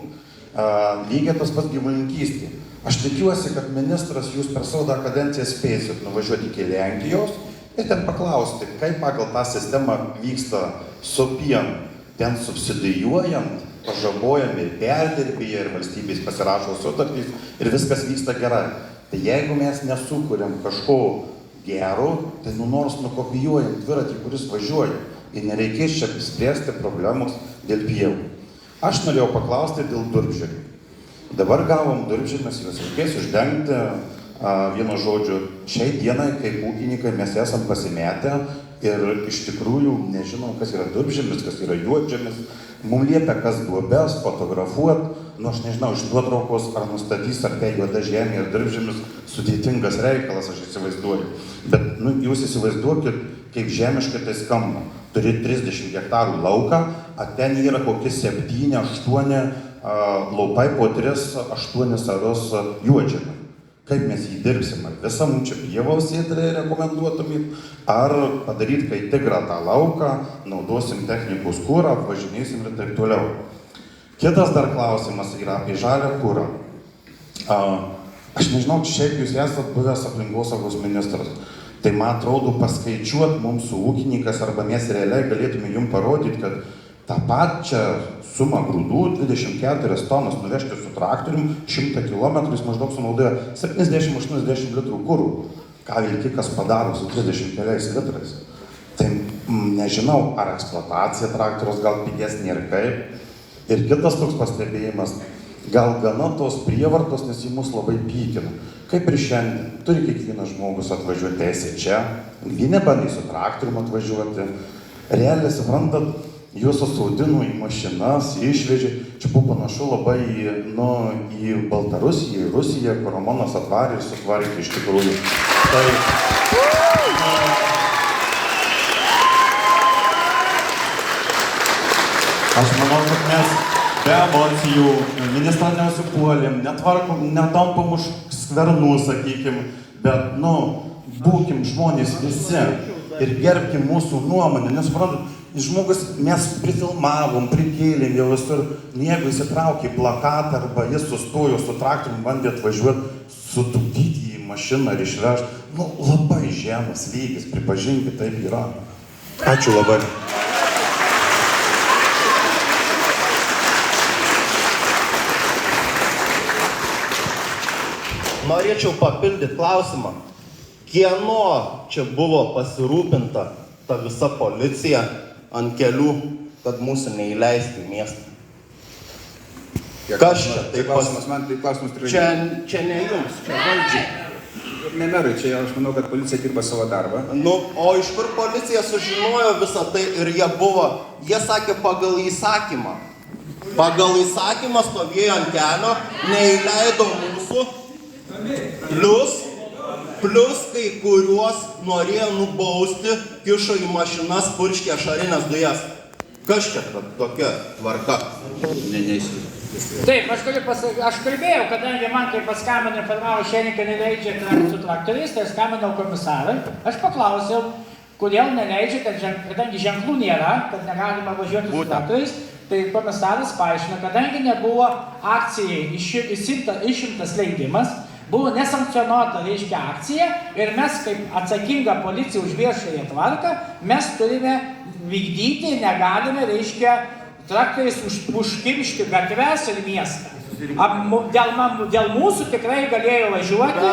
Lygiai tas pats gyvulininkystė. Aš tikiuosi, kad ministras jūs per savo kadenciją spėsit nuvažiuoti iki Lenkijos ir ten paklausti, kaip pagal tą sistemą vyksta su pienu, ten subsidijuojant, pažabojami ir perdirbėjai, ir valstybės pasirašo sutartys ir viskas vyksta gerai. Tai jeigu mes nesukuriam kažko gero, tai nors nukopijuojam dviratį, kuris važiuoja ir nereikės čia spręsti problemos dėl pievų. Aš norėjau paklausti dėl durpžemių. Dabar gavom durpžemes, juos reikės uždengti, vienu žodžiu, šiai dienai, kaip ūkininkai, mes esam pasimetę ir iš tikrųjų nežinom, kas yra durpžemis, kas yra juodžemis. Mums liepia, kas duobes, fotografuot, aš nežinau, iš nuotraukos ar nustatys, ar tai juoda žemė ir durpžemis, sudėtingas reikalas, aš įsivaizduoju. Bet jūs įsivaizduokit, kaip žemiškai tai skamba. Turi 30 hektarų lauką, ten yra kokie 7-8 laupai po 3-8 arus juodžemė. Kaip mes jį dirbsim, ar visą mums čia pievos sėdrė rekomenduotumėt, ar padaryti, kai tikrą tą lauką, naudosim technikos kūrą, apvažinėsim ir taip toliau. Kitas dar klausimas yra apie žalią kūrą. Aš nežinau, šiaip jūs esat buvęs aplinkosaugos ministras, tai man atrodo paskaičiuot mums su ūkininkas, arba mes realiai galėtume jums parodyti, kad tą pačią sumą grūdų, 24 tonas nuvežti su traktorium, 100 km maždaug sunaudoja 70-80 litrų kūrų. Ką vilkikas padaro su 30 keliais litrais? Tai nežinau, ar eksploatacija traktoriaus gal pigesnė ir kaip. Ir kitas toks pastebėjimas, gal gana tos prievartos, nes jį mus labai pykina. Kaip ir šiandien, turi kiekvienas žmogus atvažiuoti teisę čia, jį nebandai su traktorium atvažiuoti. Realiai, suprantat, juos susaudino į mašinas, išvežė. Čia buvo panašu labai į Baltarusiją, į Rusiją, kur Romanas atvarė ir sutvarkė iš tikrųjų. Tai, aš manau, kad mes be emocijų, ministrą neusipuolėm, netvarkom, netampam už skvernų, sakykim, bet, būkim žmonės visi ir gerbkim mūsų nuomonę, nes, suprantat, žmogus, mes prifilmavom, prikėlėm jau visur, jeigu įsitraukė į plakatą arba jis sustojo su traktorium, bandė atvažiuoti, sutupdyti į mašiną ir išvežti. Labai žemas lygis, pripažinkit, taip yra. Ačiū labai. Norėčiau papildyti klausimą. Kieno čia buvo pasirūpinta ta visa policija ant kelių, kad mūsų neįleisti į miestą? Kas čia? Tai klausimas tikrai. Čia ne jums, čia valdžiai. Ne merai, čia aš manau, kad policija dirba savo darbą. O iš kur policija sužinojo visą tai ir jie sakė pagal įsakymą. Pagal įsakymą stovėjo ant kelio, neįleido mūsų, plus kai kuriuos norėjo nubausti, kišo į mašinas, purškė ašarinės dujas. Kas čia tokia tvarka? Taip, aš kalbėjau, kadangi man kai paskambino informavo šiandien, kad neleidžia su traktoriais, tai skambinau komisarai. Aš paklausiau, kodėl neleidžia, kadangi ženklų nėra, kad negalima važiuoti su traktoriais, tai komisaras paaiškino, kadangi nebuvo akcijai išimtas leidimas, buvo nesankcionuota, reiškia, akcija ir mes kaip atsakinga policija už viešąją tvarką, mes turime vykdyti, negalime, reiškia, traktoriais užkimšti gatves ir miestą. Dėl mūsų tikrai galėjo važiuoti,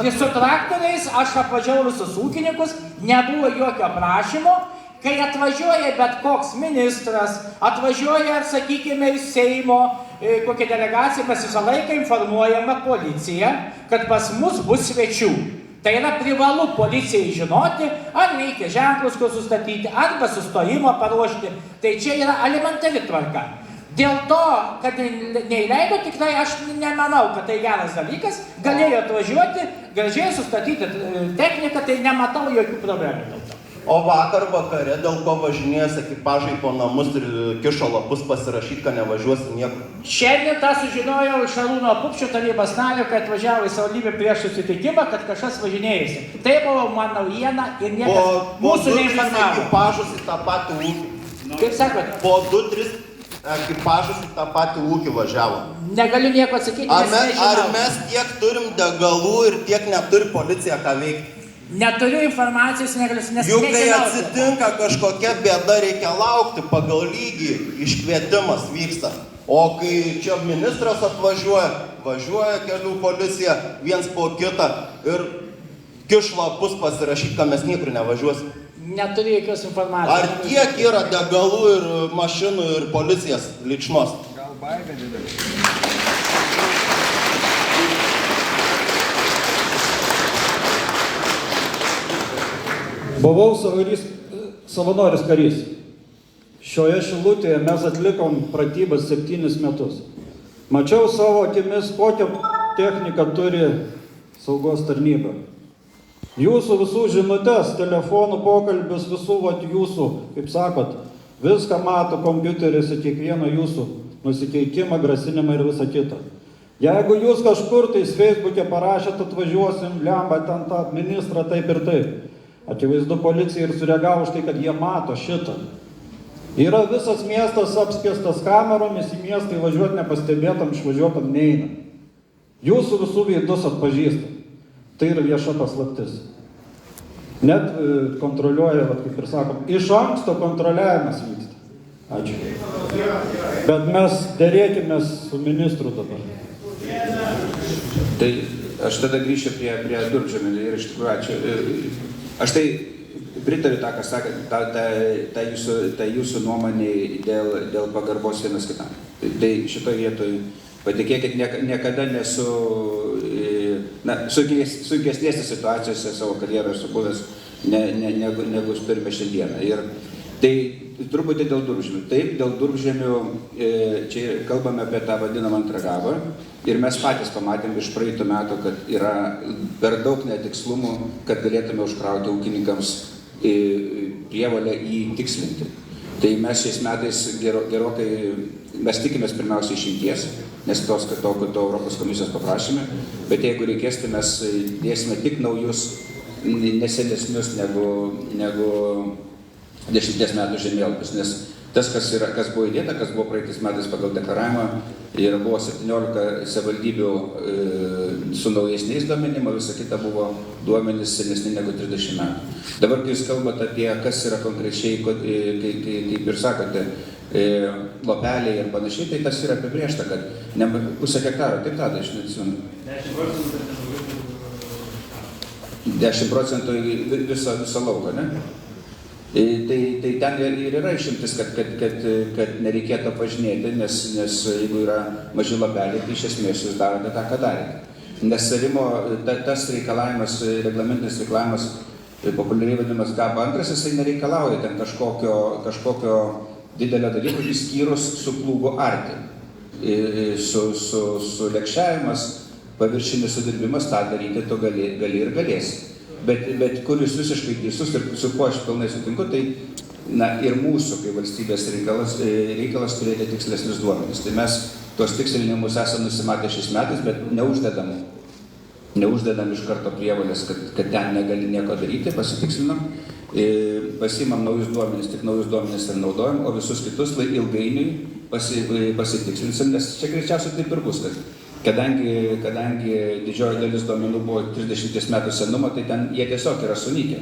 ir su traktoriais aš apvažiavau visus ūkininkus, nebuvo jokio prašymo. Kai atvažiuoja bet koks ministras, atvažiuoja, sakykime, iš Seimo, kokia delegacija, mes visą laiką informuojama policija, kad pas mus bus svečių. Tai yra privalu policijai žinoti, ar reikia ženklus kur sustatyti, arba sustojimo paruošti. Tai čia yra elementari tvarka. Dėl to, kad neįleido, tikrai aš nemanau, kad tai geras dalykas. Galėjo atvažiuoti, gražiai sustatyti techniką, tai nematau jokių problemų dėl to. O vakar vakare, dėl ko važinėjęs ekipažai po namus ir kišo lapus pasirašyti, kad nevažiuosi niekur. Šiandien tą sužinojau iš Šarūno Pupčio tarybos nario, kad atvažiavo į savivaldybę prieš susitikimą, kad kažkas važinėjusi. Tai buvo man naujiena ir niekas mūsų neinformavo. Po 2-3 ekipažus į tą patį ūkį. Kaip sakot? Po 2-3 ekipažus į tą patį ūkį važiavo. Negaliu nieko atsakyti, nes nežinau. Ar mes tiek turim degalų ir tiek neturi policija ką veikti? Neturiu informacijos, negaliu, nes nežinau. Juk kai atsitinka kažkokia bėda, reikia laukti, pagal lygį iškvietimas vyksta. O kai čia ministras atvažiuoja, važiuoja kelių policija viens po kitą ir kiš lapus pasirašyti, kad mes niekur nevažiuosim. Neturiu jokios informacijos. Ar tiek yra degalų ir mašinų ir policijos ličnos? Gal baigė didelį. Buvau savanoris karys. Šioje Šilutėje mes atlikom pratybas 7 metus. Mačiau savo akimis, kokią techniką turi saugos tarnyba. Jūsų visų žinutės, telefonų pokalbius, visų jūsų, kaip sakot, viską mato kompiuteriuose, kiekvieną jūsų nusikeitimą, grasinimą ir visą kitą. Jeigu jūs kažkur tais Facebook'e parašėt, atvažiuosim, lemba ten tą ministrą taip ir taip. Akivaizdu policija ir sureagavo už tai, kad jie mato šitą. Yra visas miestas apskėstas kameromis, į miestą įvažiuoti nepastebėtam, išvažiuotam neina. Jūsų visų veidus atpažįsta. Tai yra vieša paslaptis. Net kontroliuoja, kaip ir sakom, iš anksto kontroliavimas vyksta. Ačiū. Bet mes dėrėkime su ministru dabar. Tai aš tada grįšiu prie Durpžemio ir iš tikrųjų ačiū. Aš tai pritariu tą, ką sakė, tą jūsų nuomonė dėl pagarbos vienas kitam. Tai šitoje vietoje, patikėkit, niekada nesu sunkesnėse situacijose savo karjeroje esu buvęs negu turime šiandieną. Ir tai truputį dėl Durpžemių. Taip, dėl Durpžemių čia kalbame apie tą vadinamą antrą gavą. Ir mes patys pamatėm iš praeitų metų, kad yra per daug netikslumų, kad galėtume užkrauti ūkininkams prievolę įtikslinti. Tai mes šiais metais gerokai, mes tikimės pirmiausia išimties, nes to Europos komisijos paprašėme, bet jeigu reikės, tai mes dėsime tik naujus, nesenesnius negu 10 metų žemėlapius, nes tas, kas buvo įdėta, kas buvo praeitais metais pagal deklaravimą, ir buvo 17 savivaldybių su naujesniais duomenim, o visa kita buvo duomenys senesni negu 30 metų. Dabar, kai jūs kalbate apie, kas yra konkrečiai, kaip ir sakote, lopeliai ir panašiai, tai tas yra apibrėžta, kad pusę hektaro, taip tada, aš neatsimenu. 10% viso lauko, ne? Tai ten ir yra išimtis, kad nereikėtų pažinėti, nes jeigu yra maži lapeliai, tai iš esmės jūs darote tą, ką darėte. Nes savimo, tas reikalavimas, reglamentinis reikalavimas, populiariai vadinamas GAB 2, jisai nereikalauja ten kažkokio didelio dalyko, išskyrus su plūgo arti. Su lekšiavimas, paviršinis sudirbimas, tą daryti tu gali ir galėsi. Bet kur jūs visiškai teisus ir su kuo aš pilnai sutinku, tai ir mūsų, kaip valstybės reikalas turėti tikslesnius duomenis. Tai mes tuos tikslinimus esame nusimatę šiais metais, bet neuždedam iš karto prievolės, kad ten negali nieko daryti, pasitikslinam, pasiimam naujus duomenis, tik naujus duomenis ir naudojam, o visus kitus ilgainiui pasitikslinsim, nes čia greičiausiai taip ir bus, kadangi didžioji dalis duomenų buvo 30 metų senumo, tai ten jie tiesiog yra sunykę.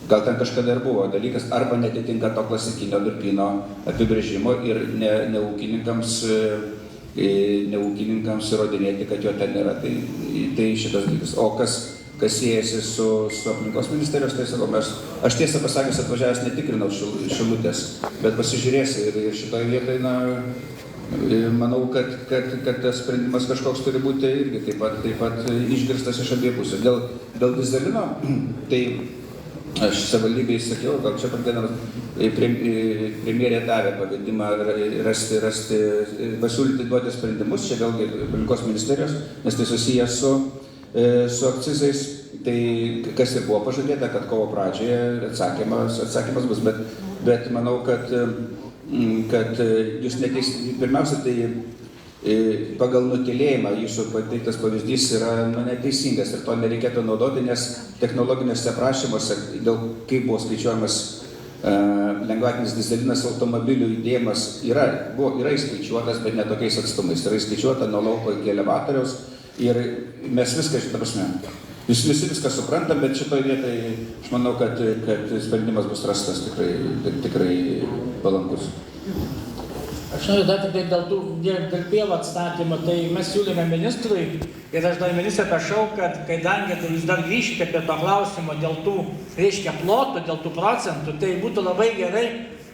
Gal ten kažkada ir buvo dalykas, arba netitinka to klasikinio durpyno apibrėžimo ir ne ūkininkams įrodinėti, kad jo ten nėra, tai šitas dalykas. O kas siejasi su aplinkos ministerijos, tai sakau, aš tiesą pasakęs atvažiavęs netikrinau Šilutės, bet pasižiūrėsiu ir šitoje vietoje, manau, kad tas sprendimas kažkoks turi būti irgi taip pat išgirstas iš abiejų pusių. Dėl dyzelino, tai aš savivaldybei sakiau, gal čia pradėdamas, premjerė davė pavedimą pasiūlyti duoti sprendimus, čia vėlgi aplinkos ministerijos, nes tai susijęs su akcizais, tai kas ir buvo pažadėta, kad kovo pradžioje atsakymas bus, bet manau, kad jūs pirmiausia, tai pagal nutylėjimą jūsų pateiktas pavyzdys yra neteisingas ir to nereikėtų naudoti, nes technologinėse aprašymuose, dėl kaip buvo skaičiuojamas lengvatinis dyzelinas automobilių judėjimas yra įskaičiuotas, bet ne tokiais atstumais. Yra įskaičiuota nuo lauko iki elevatoriaus ir mes viską, šitą prasme, visi viską suprantam, bet šitoje vietoje aš manau, kad sprendimas bus rastas tikrai palankus. Aš noriu dar tik dėl pievų atstatymo, tai mes siūlėme ministrui ir aš dar ministrą prašau, kad kadangi jūs dar grįžite prie to klausimo dėl tų, reiškia, plotų, dėl tų procentų, tai būtų labai gerai,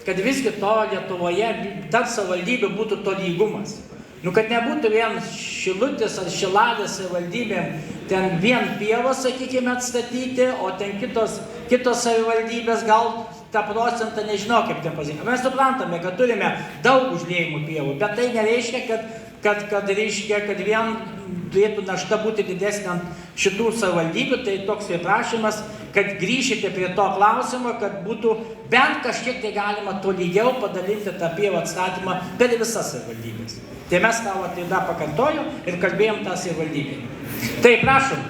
kad visgi to Lietuvoje tarp savivaldybių būtų tolygumas. Kad nebūtų vien Šilutės ar Šilalės savivaldybėm ten vien pievos, sakykime, atstatyti, o ten kitos savivaldybės gal tą procentą nežinau kaip ten pasiekti. Mes suprantame, kad turime daug užliejimų pievų, bet tai nereiškia, kad vien turėtų našta būti didesnė ant šitų savivaldybių, tai toks ir prašymas, kad grįžite prie to klausimo, kad būtų bent kažkiek tai galima tolygiau padalinti tą pievų atstatymą per visas savivaldybės. Tai mes tavo tai dar pakartojom ir kalbėjom tą savivaldybę. Tai prašom.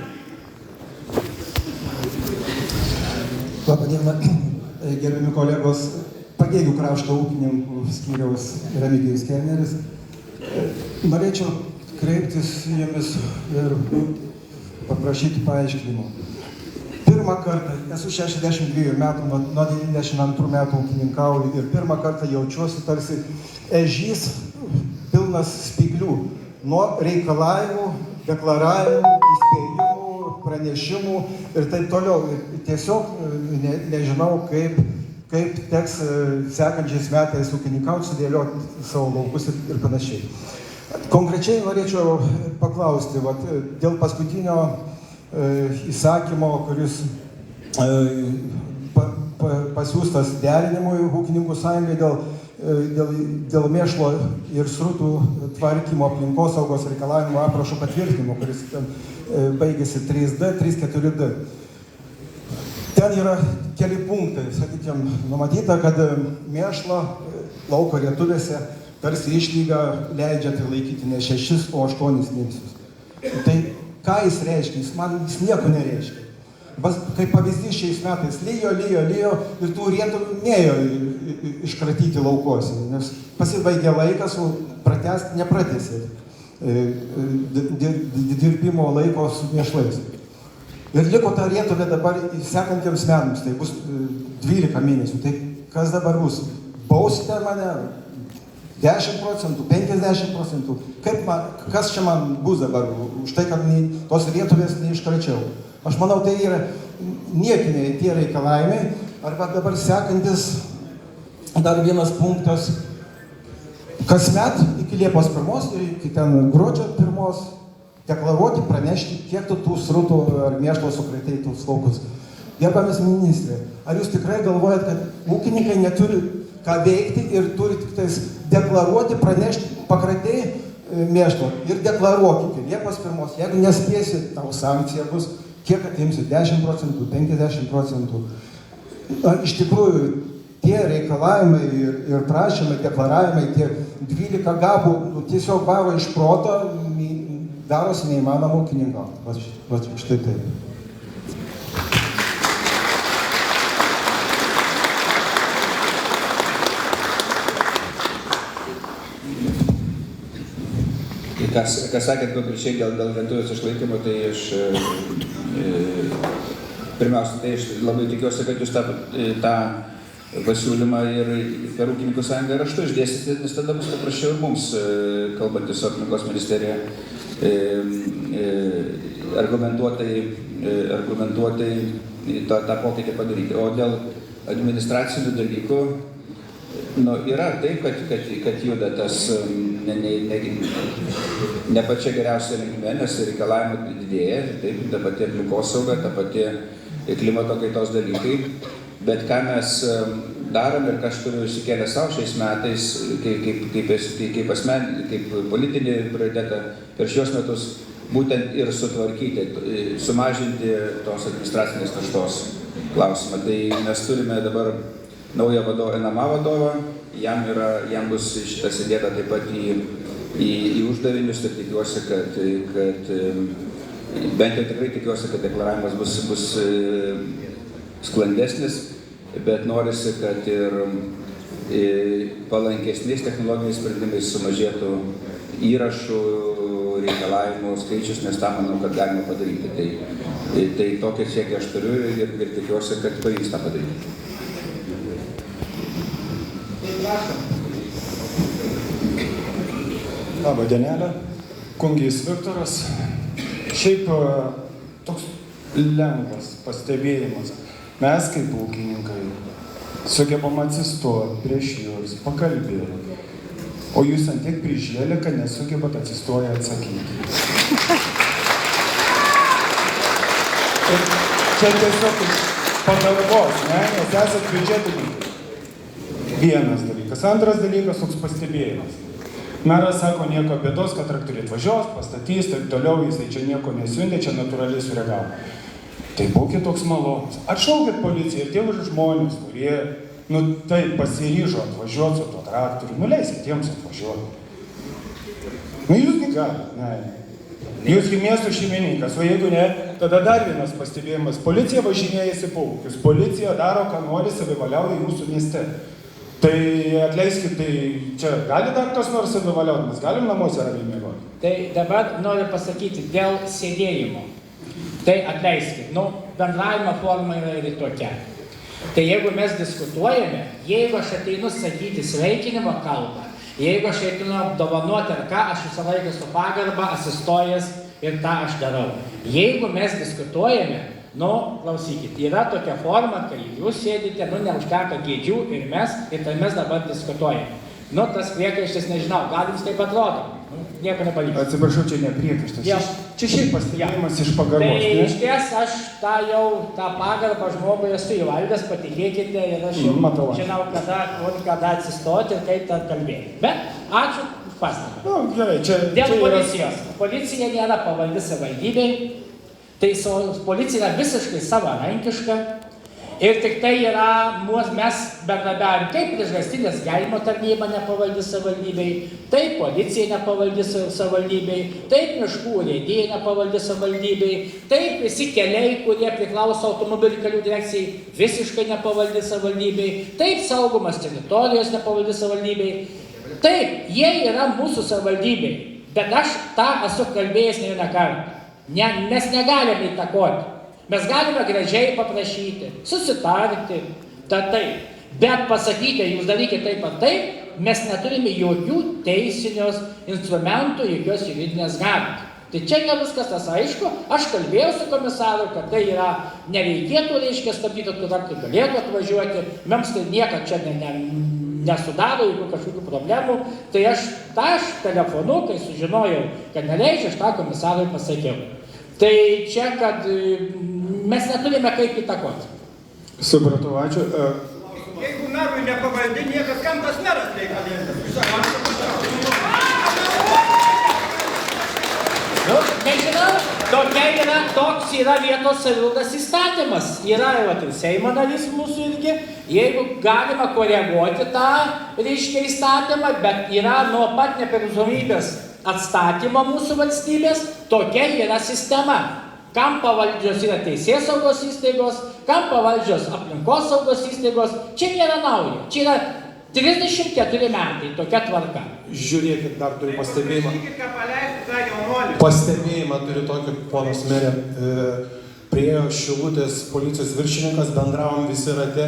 Labą dieną, gerbiami kolegos, Pagėgių krašto ūkininkų skyriaus Remigijus Kelneris. Norėčiau kreiptis jumis ir paprašyti paaiškinimo. Pirmą kartą, esu 62 metų, nuo 92 metų ūkininkauju ir pirmą kartą jaučiuosi tarsi ežys pilnas spyglių. Nuo reikalavimų, deklaravimų, įspėjimų, pranešimų ir taip toliau. Tiesiog nežinau, kaip teks sekančiais metais ūkininkauti, sudėlioti savo laukus ir panašiai. Konkrečiai norėčiau paklausti, dėl paskutinio įsakymo, kuris pasiūstas derinimui ūkininkų sąjungai dėl mėšlo ir srutų tvarkymo aplinkosaugos reikalavimo aprašo patvirtinimo, kuris baigėsi 3D, 3-4D. Ten yra keli punktai, sakykime, numatyta, kad mėšlą lauko rietuvėse tarsi išlygą leidžia tai laikyti ne 6, o 8 mėnesius. Tai ką jis reiškia? Jis nieko nereiškia. Kaip pavyzdys šiais metais lijo ir tų rietuvių nėjo iškratyti laukuose, nes pasibaigė laikas, o pratęsti nepratęsė dirbimo laiko su mėšlais. Ir liko ta rietuvė dabar sekantiems metams, tai bus 12 mėnesių. Tai kas dabar bus? Bausite mane 10%, 50%? Kas čia man bus dabar už tai, kad tos rietuvės neiškračiau? Aš manau, tai yra niekiniai tie reikalavimai. Arba dabar sekantis dar vienas punktas. Kasmet iki Liepos 1 ir iki ten gruodžio 1 deklaruoti, pranešti, kiek tu tų srutų ar mėšlo sukratei tus laukus. Gerbiamas ministrė, ar jūs tikrai galvojat, kad ūkininkai neturi ką veikti ir turi tik tais deklaruoti, pranešti, pakratei mėšlo ir deklaruokite Liepos 1. Jeigu nespėsi, tau sankcija bus, kiek atimsi, 10%, 50%. Iš tikrųjų, tie reikalavimai ir prašymai, deklaravimai, tie 12 gabų tiesiog varo iš proto, darosi neįmanoma ūkininkauti. Štai taip. Kas sakėt konkrečiai dėl vietuvės išlaikymo, tai aš pirmiausia, tai aš labai tikiuosi, kad jūs tą pasiūlymą ir per ūkininkų sąjungą raštu išdėstyti, nes tada bus paprasčiau ir mums, kalbantis su aplinkos ministerija, argumentuotai tą pokytį padaryti. O dėl administracinių dalykų, yra taip, kad juda tas ne pačia geriausia linkme, nes reikalavimai didėja, taip, ta pati aplinkosauga, ta pati klimato kaitos dalykai, bet ką mes darom ir ką aš turiu išsikėlę savo šiais metais, kaip politinį prioritetą per šios metus, būtent ir sutvarkyti, sumažinti tos administracinės naštos klausimą. Tai mes turime dabar naują NMA vadovą, jam bus šitas įdėta taip pat į uždavinius ir tikiuosi, kad bent jau tikrai tikiuosi, kad deklaravimas bus sklandesnis, bet norisi, kad ir palankesniais technologiniais sprendimais sumažėtų įrašų reikalavimų skaičius, nes tą manau, kad galima padaryti. Tai tokią siekį aš turiu ir tikiuosi, kad pavyks tą padaryti. Labą dienelę, Kungys Viktoras. Šiaip toks lengvas pastebėjimas. Mes kaip ūkininkai sugebam atsistoti prieš jūs, pakalbėti, o jūs ant tiek prižėlė, kad nesugebat atsistoję atsakyti. Ir čia tiesiog pagarbos, ne? Nes esat biudžetininkai. Vienas dalykas. Antras dalykas, toks pastebėjimas. Meras sako, nieko bėdos, kad traktoriai atvažiuos, pastatys, taip toliau, jisai čia nieko nesiuntė, čia natūraliai sureagavo. Tai būkit toks malonus. Atšaukit policiją ir tie žmonės, kurie, taip pasiryžo atvažiuoti su tuo traktoriu, nuleiskit jiems atvažiuoti. Jūsgi galit, ne. Jūsgi miesto šeimininkas, o jeigu ne, tada dar vienas pastebėjimas. Policija važinėjasi po ūkius, policija daro, ką nori, savivaliauja jūsų mieste. Tai atleiskit, tai čia gali dar kas nors savivaliauti, mes galim namuose ramiai miegoti. Tai dabar noriu pasakyti dėl sėdėjimo. Tai atleiskit, bendravimo forma yra ir tokia. Tai jeigu mes diskutuojame, jeigu aš ateinu sakyti sveikinimo kalbą, jeigu aš ateinu apdovanoti ar ką, aš visą laiką su pagarba atsistojęs ir tą aš darau. Jeigu mes diskutuojame, klausykit, yra tokia forma, kai jūs sėdite, neužteka kėdžių ir mes dabar diskutuojame. Tas priekaištas, nežinau, gal jums taip atrodo. Nieko nepavyks. Atsiprašau, čia ne priekaištas. Čia šiaip pastebėjimas iš pagarbos. Tai iš ties aš tą pagarbą žmogui esu įvaldęs, patikėkite, ir aš jau žinau, kada atsistoti ir kaip tą kalbėti. Bet ačiū už pastabą. Dėl policijos. Policija nėra pavaldi savivaldybei. Tai policija yra visiškai savarankiška. Ir tik tai mes bendradarbiavim, kaip priešgaisrinės gelbėjimo tarnyba nepavaldi savivaldybei, taip policija nepavaldi savivaldybei, taip miškų urėdija nepavaldi savivaldybei, taip visi keliai, kurie priklauso automobilių kelių direkcijai, visiškai nepavaldi savivaldybei, taip saugomas teritorijos nepavaldi savivaldybei. Taip, jie yra mūsų savivaldybei, bet aš tą esu kalbėjęs ne vieną kartą. Mes negalime įtakoti. Mes galime gražiai paprašyti, susitarti, taip. Bet pasakyti, jūs darykite taip ar taip, mes neturime jokių teisinios instrumentų, jokios juridinės galios. Tai čia ne viskas tas aišku, aš kalbėjau su komisaru, kad tai nereikėtų, stabdyti, kad galėtų atvažiuoti, mums tai niekad čia nesudaro jokių kažkokių problemų. Tai aš telefonu, kai sužinojau, kad neleidžia, aš tą komisarui pasakiau. Tai čia, kad mes neturime kaip įtakoti. Supratau, ačiū. Jeigu merui nepavaldi niekas, kam tas meras reikalingas? Nežinau, toks yra vietos savivaldos įstatymas. Yra ir Seimo narys mūsų irgi. Jeigu galima koreguoti tą įstatymą, bet yra nuo pat nepriklausomybės atstatymo mūsų valstybės, tokia yra sistema. Kam pavaldžios yra teisėsaugos įstaigos, kam pavaldžios aplinkosaugos įstaigos, čia nėra naujo. Čia yra 34 metai tokia tvarka. Žiūrėkit, dar turiu pastebėjimą. Pastebėjimą turiu tokį, ponas merė. Priėjo Šilutės policijos viršininkas, bendravom visi rate,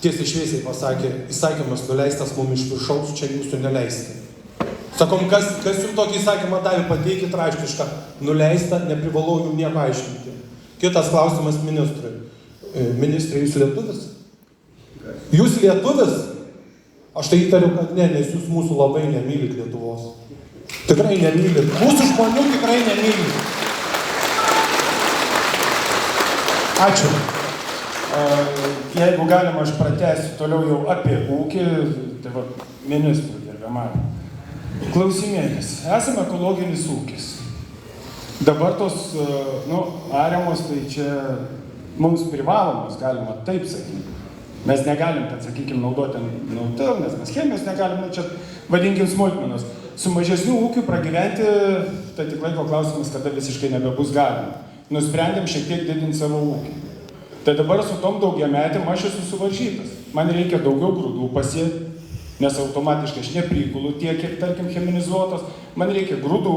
tiesiai šviesiai pasakė, įsakymas nuleistas mums iš viršaus, čia jūsų neleisti. Sakom, kas jums tokį įsakymą davė, pateikit raštišką, nuleista, neprivalau jums nieko aiškinti. Kitas klausimas ministrui. Ministrai, jūs lietuvis? Jūs lietuvis? Aš tai įtariu, kad ne, nes jūs mūsų labai nemylit Lietuvos. Tikrai nemylit. Mūsų žmonių tikrai nemylit. Ačiū. Jeigu galima, aš pratęsiu toliau jau apie ūkį, tai va, ministrų gerbiamam. Klausimėlis. Esame ekologinis ūkis. Dabar tos, ariamos, tai čia mums privalomos, galima taip sakyti. Mes negalim, kad, sakykime, naudoti nautil, nes mes chemijos negalim, čia vadinkim smulkmenos. Su mažesniu ūkiu pragyventi, tai tik laiko klausimas, kada visiškai nebebus galima. Nusprendėm šiek tiek didinti savo ūkį. Tai dabar su tom daugiametėm aš esu suvaržytas. Man reikia daugiau grūdų pasėti, nes automatiškai aš neprikulu tiek, kiek, tarkim, cheminizuotos. Man reikia grūdų,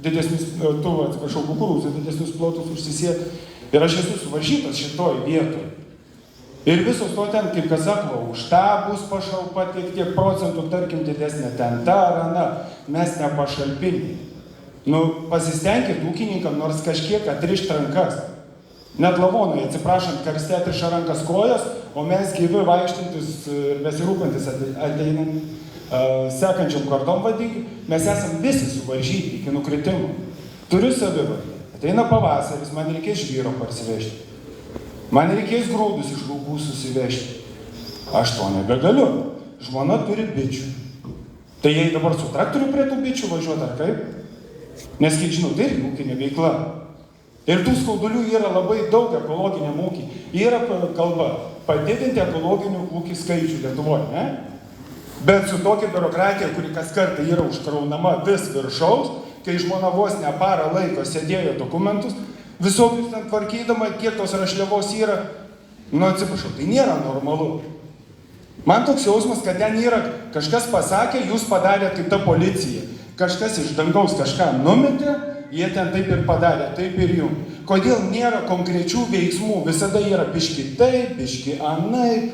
didesnius, kukurūzų, didesnius plotus užsisėti. Ir aš esu suvaržytas šitoj vietoj. Ir visos to ten, kaip kas sako, už tą bus pašalpa tiek procentų, tarkim, didesnė ten, ta ar ana, mes nepašalpiniai. Pasistengit ūkininkam nors kažkiek atrišt rankas. Net lavonai, atsiprašant, karste atriša rankas kojas, o mes gyvi vaikštantis ir besirūpintis ateinant sekančiam kartom vadinkim, mes esam visi suvaržyti iki nukritimo. Turiu savivalį. Ateina pavasaris, man reikės žvyro parsivežti. Man reikės grūdus iš laukų susivežti. Aš to nebegaliu. Žmona turi bičių. Tai jei dabar su traktoriu prie tų bičių važiuoti ar kaip? Nes, kiek žinau, tai irgi ūkinė veikla. Ir tų skaudulių yra labai daug ekologiniam ūkiui. Yra kalba padidinti ekologinių ūkių skaičių Lietuvoje, ne? Bet su tokia biurokratija, kuri kas kartą yra užkraunama vis viršaus, kai žmona vos ne parą laiko sėdėjo dokumentus, visokius ten tvarkydama, kiek tos rašliavos yra, atsiprašau, tai nėra normalu. Man toks jausmas, kad ten yra, kažkas pasakė, jūs padarė kaip ta policija. Kažkas iš dangaus kažką numetė, jie ten taip ir padarė, taip ir jum. Kodėl nėra konkrečių veiksmų, visada yra biški taip, biški anaip,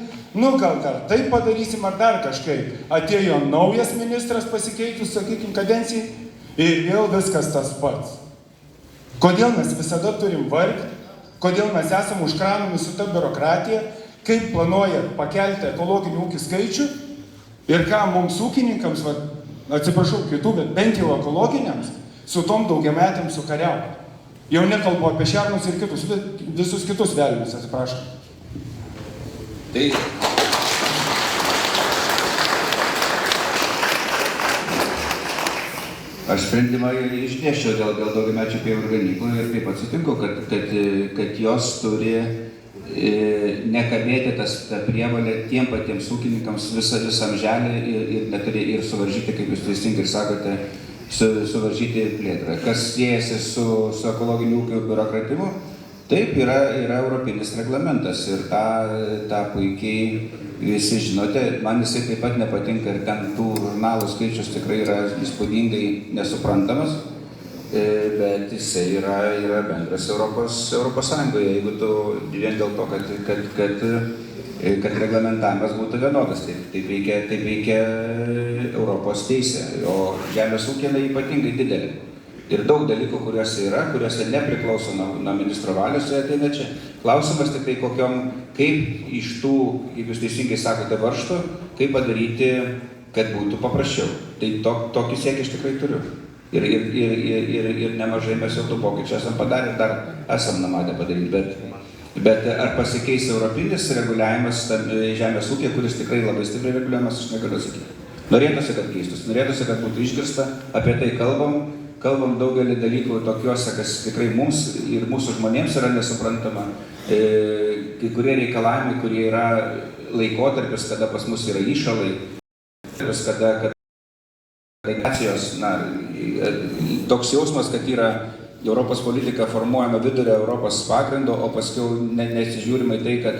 gal taip padarysim ar dar kažkaip. Atėjo naujas ministras pasikeitus, sakykim, kadencijai ir vėl viskas tas pats. Kodėl mes visada turim vargti, kodėl mes esam užkraunami su ta biurokratija, kaip planuoja pakelti ekologinių ūkių skaičių ir ką mums ūkininkams, atsiprašau kitų, bet bent jau ekologiniams, su tom daugiametėm sukariauti. Jau nekalbu apie šernus ir kitus, visus kitus velnius, atsiprašau. Tai aš sprendimą išdėsčiau dėl daugiamečių pievų ganyklų ir taip atsitiko, kad jos turi nekabėti tą prievalę tiem patiems ūkininkams visam žemė ir suvaržyti, kaip jūs teisingai sakote, suvaržyti plėtrą. Kas siejasi su ekologiniu ūkio biurokratimu? Taip, yra europinis reglamentas ir tą puikiai visi žinote. Man jisai taip pat nepatinka ir ten tų žurnalų skaičius tikrai yra įspūdingai nesuprantamas, bet jisai yra bendras Europos Sąjungoje. Jeigu tu vien dėl to, kad reglamentavimas būtų vienodas, taip veikia Europos teisė, o žemės ūkė ypatingai didelė. Ir daug dalykų, kuriuose nepriklauso nuo ministro valios, ateina čia. Klausimas tik tai kaip iš tų, kaip jūs teisingai sakote, varžtų, kaip padaryti, kad būtų paprasčiau. Tai tokį siekį aš tikrai turiu. Ir nemažai mes jau tų pokyčių esam padarę, dar esam numatę padaryti. Bet ar pasikeis europinis reguliavimas žemės ūkė, kuris tikrai labai stipriai reguliuojamas, aš negaliu sakyti. Norėtųsi, kad keistųsi, norėtųsi, kad būtų išgirsta, apie tai kalbam daugelį dalykų tokiuose, kas tikrai mums ir mūsų žmonėms yra nesuprantama. Kai kurie reikalavimai, kurie yra laikotarpis, kada pas mus yra įšalai, kada toks jausmas, kad yra Europos politika formuojama vidurio Europos pagrindo, o paskiau nesižiūrima į tai, kad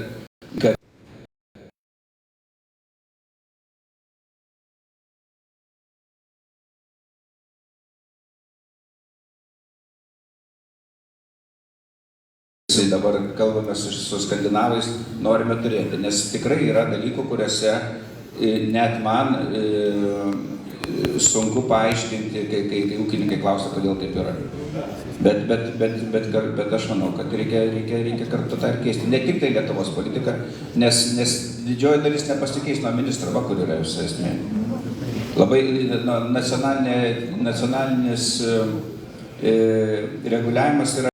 dabar kalbame su skandinavais, norime turėti, nes tikrai yra dalykų, kuriuose net man sunku paaiškinti, kai ūkininkai klausia, kodėl taip yra. Bet aš manau, kad reikia kartu tą ir keisti. Ne tik tai Lietuvos politika, nes didžioji dalis nepasikeis nuo ministro, va kur yra jūsų esmė. Labai nacionalinis reguliavimas yra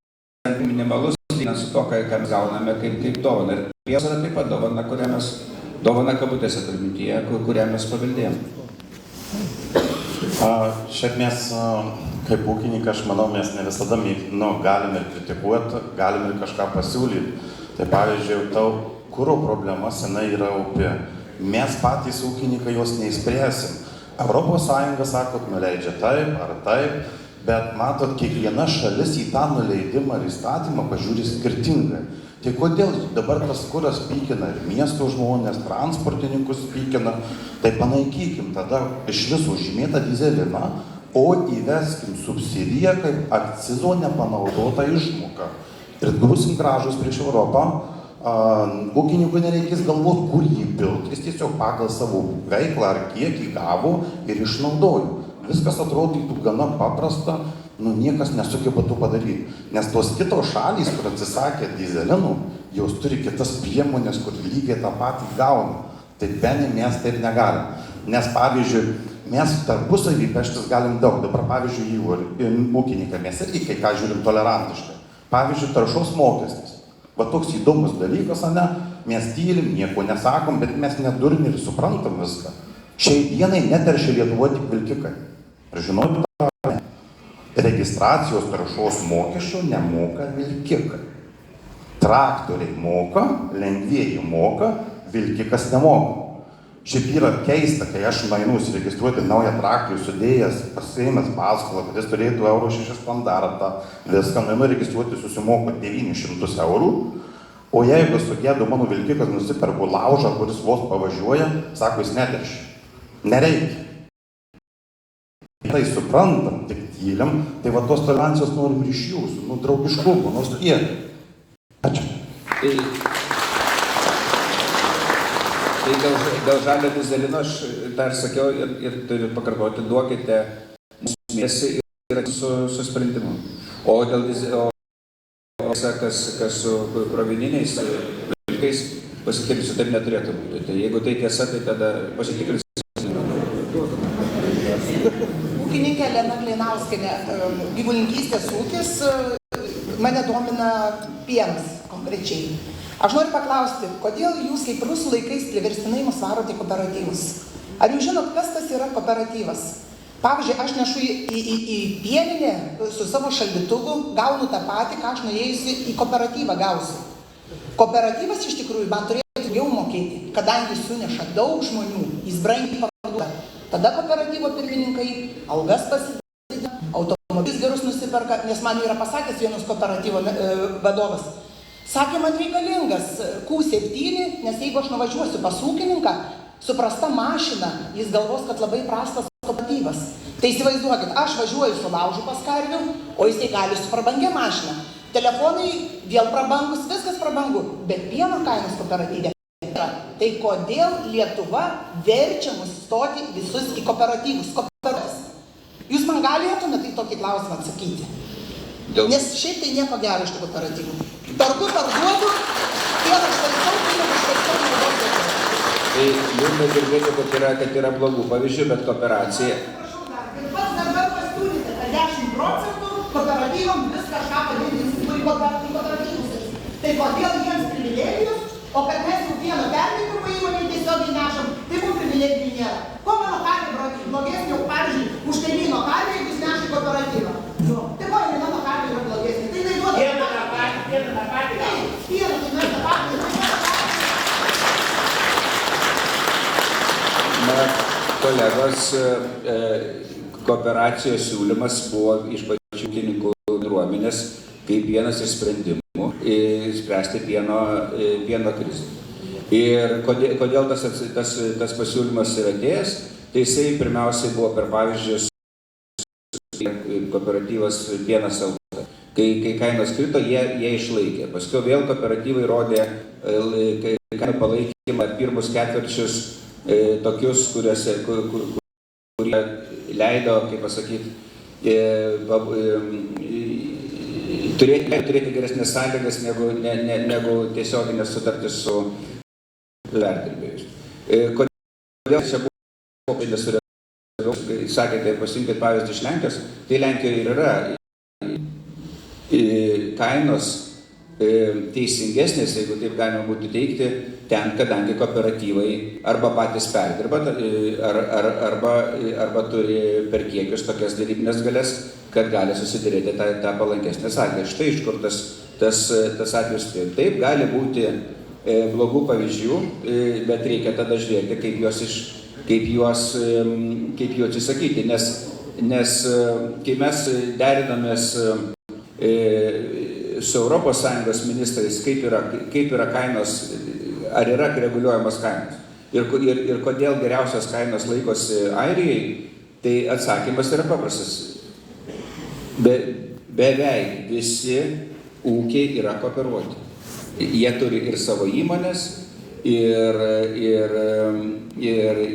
minimalus, lyginant su to, ką mes gauname kaip dovaną. Ir pievos yra taip pat dovana kabutėse turmintyje, kurią mes paveldėjom. Šiaip mes, kaip ūkininkai, aš manau, mes ne visada galim ir kritikuoti, galim ir kažką pasiūlyti. Tai pavyzdžiui, tau kuro problemas, jinai yra opi. Mes patys ūkininkai jos neįspręsim. Europos Sąjunga sako, nuleidžia taip ar taip, bet matot, kiekviena šalis į tą nuleidimą ir įstatymą pažiūri skirtingai. Tai kodėl dabar tas kuras pykina ir miesto žmonės, transportininkus pykina, tai panaikykim tada iš viso žymėtą dyzeliną, o įveskim subsidiją kaip akcizo nepanaudotą išmoką. Ir būsim gražus prieš Europą, ūkininkui nereikės galvoti, kur jį pilt, jis tiesiog pagal savo veiklą ar kiekį gavo ir išnaudojo. Viskas atrodytų gana paprasta, niekas nesugeba to padaryti. Nes tos kitos šalys, kur atsisakė dyzelinų, jos turi kitas priemonės, kur lygiai tą patį gauna. Tai bene mes taip negalim. Nes pavyzdžiui, mes tarpusavį peštis galim daug. Dabar pavyzdžiui, ūkininkai, mes irgi kai ką žiūrim tolerantiškai. Pavyzdžiui, taršos mokestis. Va toks įdomus dalykas, mes tylim, nieko nesakom, bet mes nedurni ir suprantam viską. Šiai dienai neteršia Lietuvoje tik vilkikai. Ir žinoti, registracijos taršos mokesčio nemoka vilkikai. Traktoriai moka, lengvieji moka, vilkikas nemoka. Šiaip yra keista, kai aš nueinu užsiregistruoti naują traktorių sudėjęs, pasiėmęs paskolą, kad jis turėtų Euro 6 standartą, viską nueinu registruoti, susimoku 900 eurų, o jeigu sugedu mano vilkikas, nusiperku laužą, kuris vos pavažiuoja, sako, jis neteršia. Nereikia. Tai suprantam, tik tyliam, tai va tos tolerancijos norim ir iš jūsų, draugiškumo, nors kiek. Ačiū. Tai dėl žalio dyzelino aš dar sakiau ir turiu pakartoti, duokite mūsų mėsį ir su sprendimu. O dėl dyzelino, kas su krovininiais vilkais, pasitikrinsiu, taip neturėtų būti. Tai jeigu tai tiesa, tai tada pasitikrinsiu. Ūkininkė Lena Kleinauskienė, gyvulininkystės ūkis, mane domina pienas konkrečiai. Aš noriu paklausti, kodėl jūs kaip rusų laikais priverstinai mus varote į kooperatyvus? Ar jūs žinot, kas tas yra kooperatyvas? Pavyzdžiui, aš nešu į pieninę su savo šaldytuvu, gaunu tą patį, ką aš nuėjusi į kooperatyvą gausiu. Kooperatyvas iš tikrųjų man turėtų daugiau mokėti, kadangi suneša daug žmonių, jis brangiai parduoda. Tada kooperatyvo pirmininkai algas pasididina, automobilius gerus nusiperka, nes man yra pasakęs vienas kooperatyvo vadovas. Sakė, man reikalingas Q7, nes jeigu aš nuvažiuosiu pas ūkininką, su prasta mašina, jis galvos, kad labai prastas kooperatyvas. Tai įsivaizduokit, aš važiuoju su laužu pas karvių, o jisai gali su prabangia mašina. Telefonai vėl prabangus, viskas prabangu, bet pieno kainos kooperatyvė. Tai kodėl Lietuva verčia mus stoti visus į kooperatyvus? Jūs man galėtumėte į tokį klausimą atsakyti? Nes šiaip tai nieko gero iš tų kooperatyvų. Perku, parduodu, pieną švaistau, pinigus švaistau, naudos. Tai liūdna girdėti, kad yra blogų pavyzdžių, bet kooperacija. Ir pats dabar pasiūlyti, kad 10% kooperatyvom vis kažką padidinti į kooperatyvus. Tai kodėl jiems privilegijos, o kad mes jau pieno perdirbimo įmonėje tiesiogiai nešam, tai mums privilegijų nėra. Ko mano karvė blogesnė, pavyzdžiui, už kaimyno karvę, jeigu jis neša į kooperatyvą? Tai ko ir mano karvė yra blogesnė? Tai naiduoda. Pieno tą patį. Pieno tą patį. Pieno tą patį. Na, kolegos, kooperacijos siūlymas buvo iš pačių ūkininkų bendruomenės kaip vienas iš sprendimų spręsti pieno krizę. Ir kodėl tas pasiūlymas yra atėjęs, tai jisai pirmiausiai buvo per pavyzdžius kooperatyvas Pienas LT. Kai kainos krito, jie išlaikė. Paskui vėl kooperatyvai rodė kainų palaikymą pirmus ketvirčius tokius, kurie leido, kaip pasakyti, turėti geresnės sąlygas negu tiesioginės sutartys perdirbėjus. Kodėl čia buvo nesureagavau, sakėte, pasimkite pavyzdį iš Lenkijos, tai Lenkijoje ir yra kainos teisingesnės, jeigu taip galima būtų teikti, ten, kadangi kooperatyvai arba patys perdirba, arba turi per kiekius tokias darybinės galės, kad gali susidėrėti tą palankesnę sąlygą. Štai iš kur tas atvejis. Taip, gali būti blogų pavyzdžių, bet reikia tada žiūrėti, kaip jų atsisakyti, nes kai mes derinomės su ES ministrais, kaip yra kainos, ar yra reguliuojamos kainos ir kodėl geriausios kainos laikosi Airijai, tai atsakymas yra paprastas. Beveik visi ūkiai yra kooperuoti. Jie turi ir savo įmonės,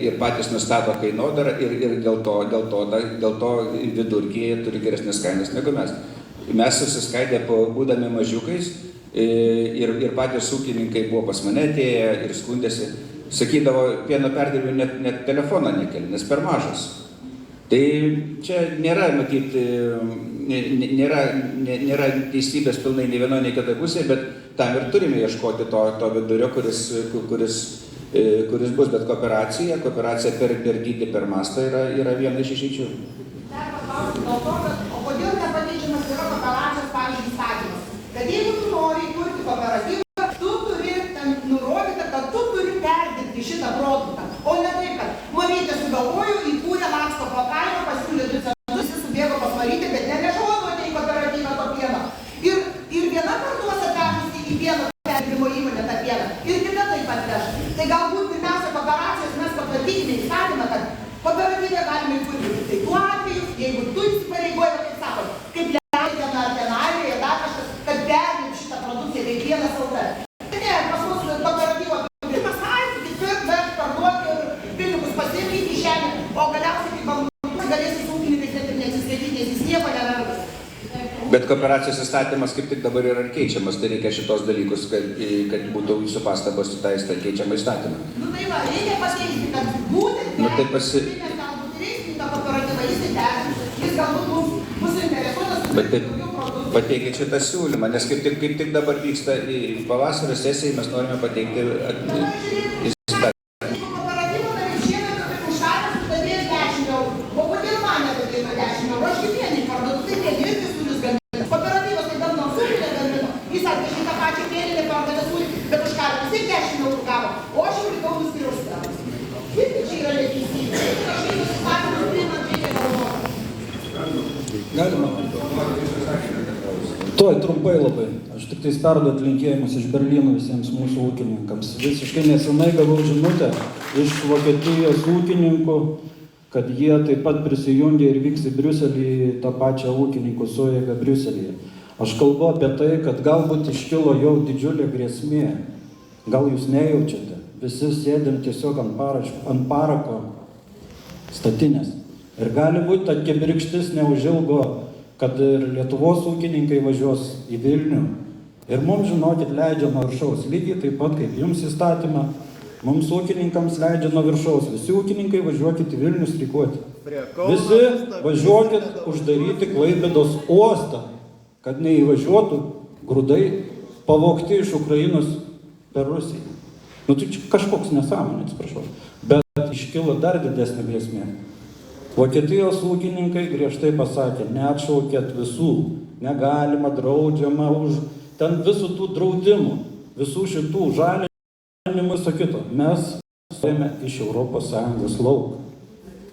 ir patys nustato kainodarą ir dėl to vidurkyje turi geresnės kainas negu mes. Mes susiskaidę būdami mažiukais ir patys ūkininkai buvo pas mane atėję ir skundėsi, sakydavo, pieno perdirbėjui net telefoną nekeli, nes per mažas. Tai čia nėra, matyt, nėra teisybės pilnai nei vienoje, nei kitoje pusėje, bet tam ir turime ieškoti to vidurio, kuris bus, bet kooperacija per dydį, per mastą yra viena iš išeičių. O kodėl nepažeidžiamas yra kooperacijos, pavyzdžiui, įstatymas? Kad jeigu tu nori įkurti kooperatyvą, tu turi ten nurodyti, kad tu turi perdirbti šitą produktą. O ne taip, kad Marytė sugalvojo, įkūrė, laksto po kaimą, pasiūlė 2 centus, jis subėgo pas Marytę, bet nežinojo į kooperatyvą to pieno. Ir viena parduos atvežusi į pieno perdirbimo įmonę tą pieną, ir kita taip atveš. Tai galbūt pirmiausia kooperacijos mes patvarkykime įstatymą, kad kooperatyvę galime įkurti tik tai tuo atveju, jeigu tu įsipareigoji, kaip sako, kaip Lenkija ar Tenarija, dar kažkas, kad perdirb šitą produkciją kaip vienas LT. Ne, pas mus kooperatyvo pirmas aišku, tik pirk, bet parduoti ir pinigus pasiimti į kišenę, o galiausiai kaip bankrutuos galės su ūkininkais net ir neatsiskaityti, nes jis nieko nevertas. Bet kooperacijos įstatymas kaip tik dabar yra keičiamas, tai reikia šitos dalykus, kad būtų jūsų pastabos į tą keičiamą įstatymą. Nu tai va, reikia pakeisti, kad būtent galbūt reikia tą kooperatyvą įsitęsti, jis galbūt bus interesuotas. Bet taip, pateikit šitą siūlymą, nes kaip tik dabar vyksta į pavasario sesiją, mes norime pateikti įstatymą. Kooperatyvo nariai šiemet už karą sudavės 10 eurų. O kodėl man nepadėjo 10 eurų? Aš kiekvienai parduodu, tai vieni irgi sūrius gamina. Kooperatyvas tai dar nuo sūrių negamino. Jis atvežė tą pačią pėlinę pardavė sūrį, bet už karą vis tiek 10 eurų gavo. O aš jau likau nuskriausta. Irgi čia yra neteisybė. Kažkaip įstatymus priimant reikia galvoti. Galima? Tuoj trumpai labai. Aš tik tais perduot linkėjimus iš Berlyno visiems mūsų ūkininkams. Visiškai nesenai gavau žinutę iš Vokietijos ūkininkų, kad jie taip pat prisijungė ir vyks į Briuselį, tą pačią ūkininkų sueigą Briuselyje. Aš kalbu apie tai, kad galbūt iškilo jau didžiulė grėsmė. Gal jūs nejaučiate? Visi sėdėm tiesiog ant parako statinės. Ir gali būti, kad kibirkštis neužilgo, kad ir Lietuvos ūkininkai važiuos į Vilnių. Ir mums, žinokit, leidžia nuo viršaus. Lygiai taip pat kaip jums įstatymą, mums ūkininkams leidžia nuo viršaus. Visi ūkininkai važiuokit į Vilnių streikuoti. Visi važiuokit uždaryti Klaipėdos uostą, kad neįvažiuotų grūdai pavogti iš Ukrainos per Rusiją. Nu tai čia kažkoks nesąmonė, atsiprašau. Bet iškilo dar didesnė grėsmė. Vokietijos ūkininkai griežtai pasakė, neatšaukėt visų, negalima, draudžiama už ten visų tų draudimų, visų šitų žalinimų, sakito, mes stojame iš ES lauką.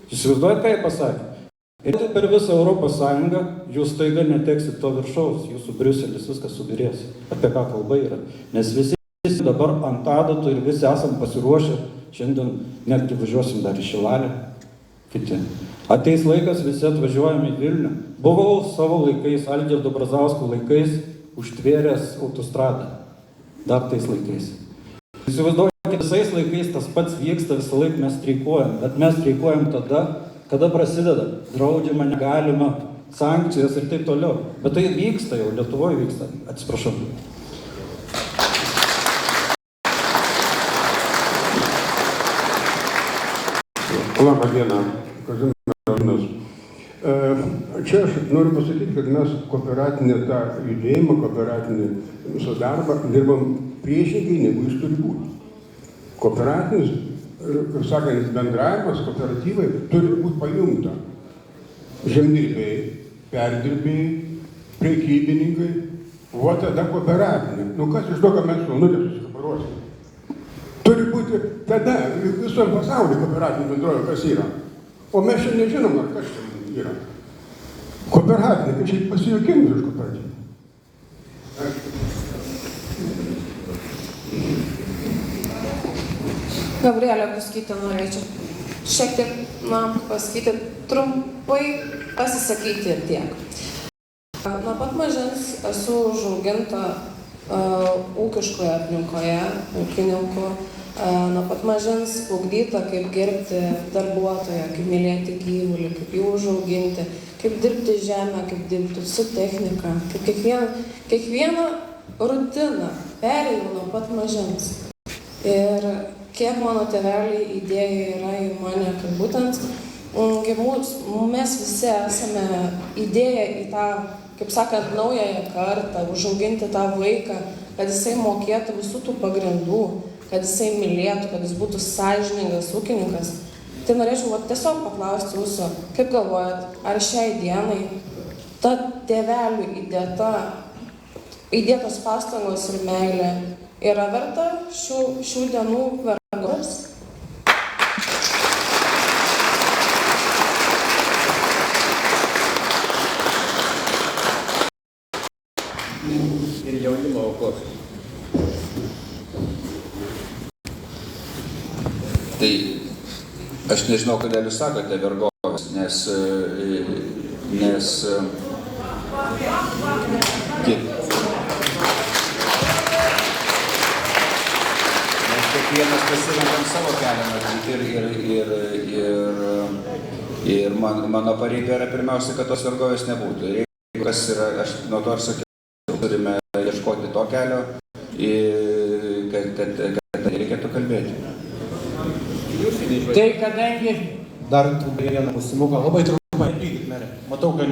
Įsivaizduojate, ką jie pasakė? Ir per visą ES jūs taiga neteksit to viršaus, jūsų Briuselis viskas subirės. Apie ką kalba yra? Nes visi dabar ant adatų ir visi esam pasiruošę, šiandien netgi važiuosim dar į Šilalę. Kiti. Ateis laikas, visi atvažiuojam į Vilnių. Buvau savo laikais, Algirdo Brazausko laikais, užtvėręs autostradą. Dar tais laikais. Įsivaizduokite, visais laikais tas pats vyksta, visą laiką mes streikuojam. Bet mes streikuojam tada, kada prasideda. Draudžiama, negalima, sankcijos ir taip toliau. Bet tai vyksta jau, Lietuvoje vyksta. Atsiprašau. Labą dieną, Kazimieras. Čia aš noriu pasakyti, kad mes kooperatinę tą judėjimą, kooperatinį visą darbą dirbam priešingai, negu jis turi būti. Kooperatinis, kaip sakant, bendravimas, kooperatyvai turi būti pajungta. Žemdirbiai, perdirbėjai, prekybininkai, o tada kooperatinė. Nu kas iš to, kad mes jaunutės susikooperuosime? Turi būti tada visom pasaulyje kooperatinė bendrovė, kas yra. O mes čia nežinom, ar kas čia yra. Kooperatinė, kad čia pasijuokimus iš kooperatyvų. Gabrielė Kuskytė, norėčiau šiek tiek, pasakyti, trumpai pasisakyti ir tiek. Nuo pat mažens esu užauginta ūkiškoje aplinkoje, ūkininkų. Nuo pat mažens ugdyta, kaip gerbti darbuotoją, kaip mylėti gyvulį, kaip jį užauginti, kaip dirbti žemę, kaip dirbti su technika, kaip kiekvieną rutiną perėjau nuo pat mažens. Ir kiek mano tėveliai įdėjo yra į mane, kad būtent mes visi esame įdėję į tą, kaip sakant, naująją kartą, užauginti tą vaiką, kad jisai mokėtų visų tų pagrindų, kad jisai mylėtų, kad jis būtų sąžiningas ūkininkas. Tai norėčiau tiesiog paklausti jūsų, kaip galvojat, ar šiai dienai ta tėvelių įdėtos pastangos ir meilė yra verta šių dienų vergos? Ir jaunimo aukos. Tai aš nežinau, kodėl jūs sakote vergovės, nes kiekvienas pasirenkam savo kelią matyti ir mano pareiga yra pirmiausia, kad tos vergovės nebūtų. Ir jeigu kas yra, aš nuo to ir sakiau, turime ieškoti to kelio, kad reikėtų kalbėti. Tai kadangi... Dar vieną klausimuką, labai trumpai, merė. Matau, kad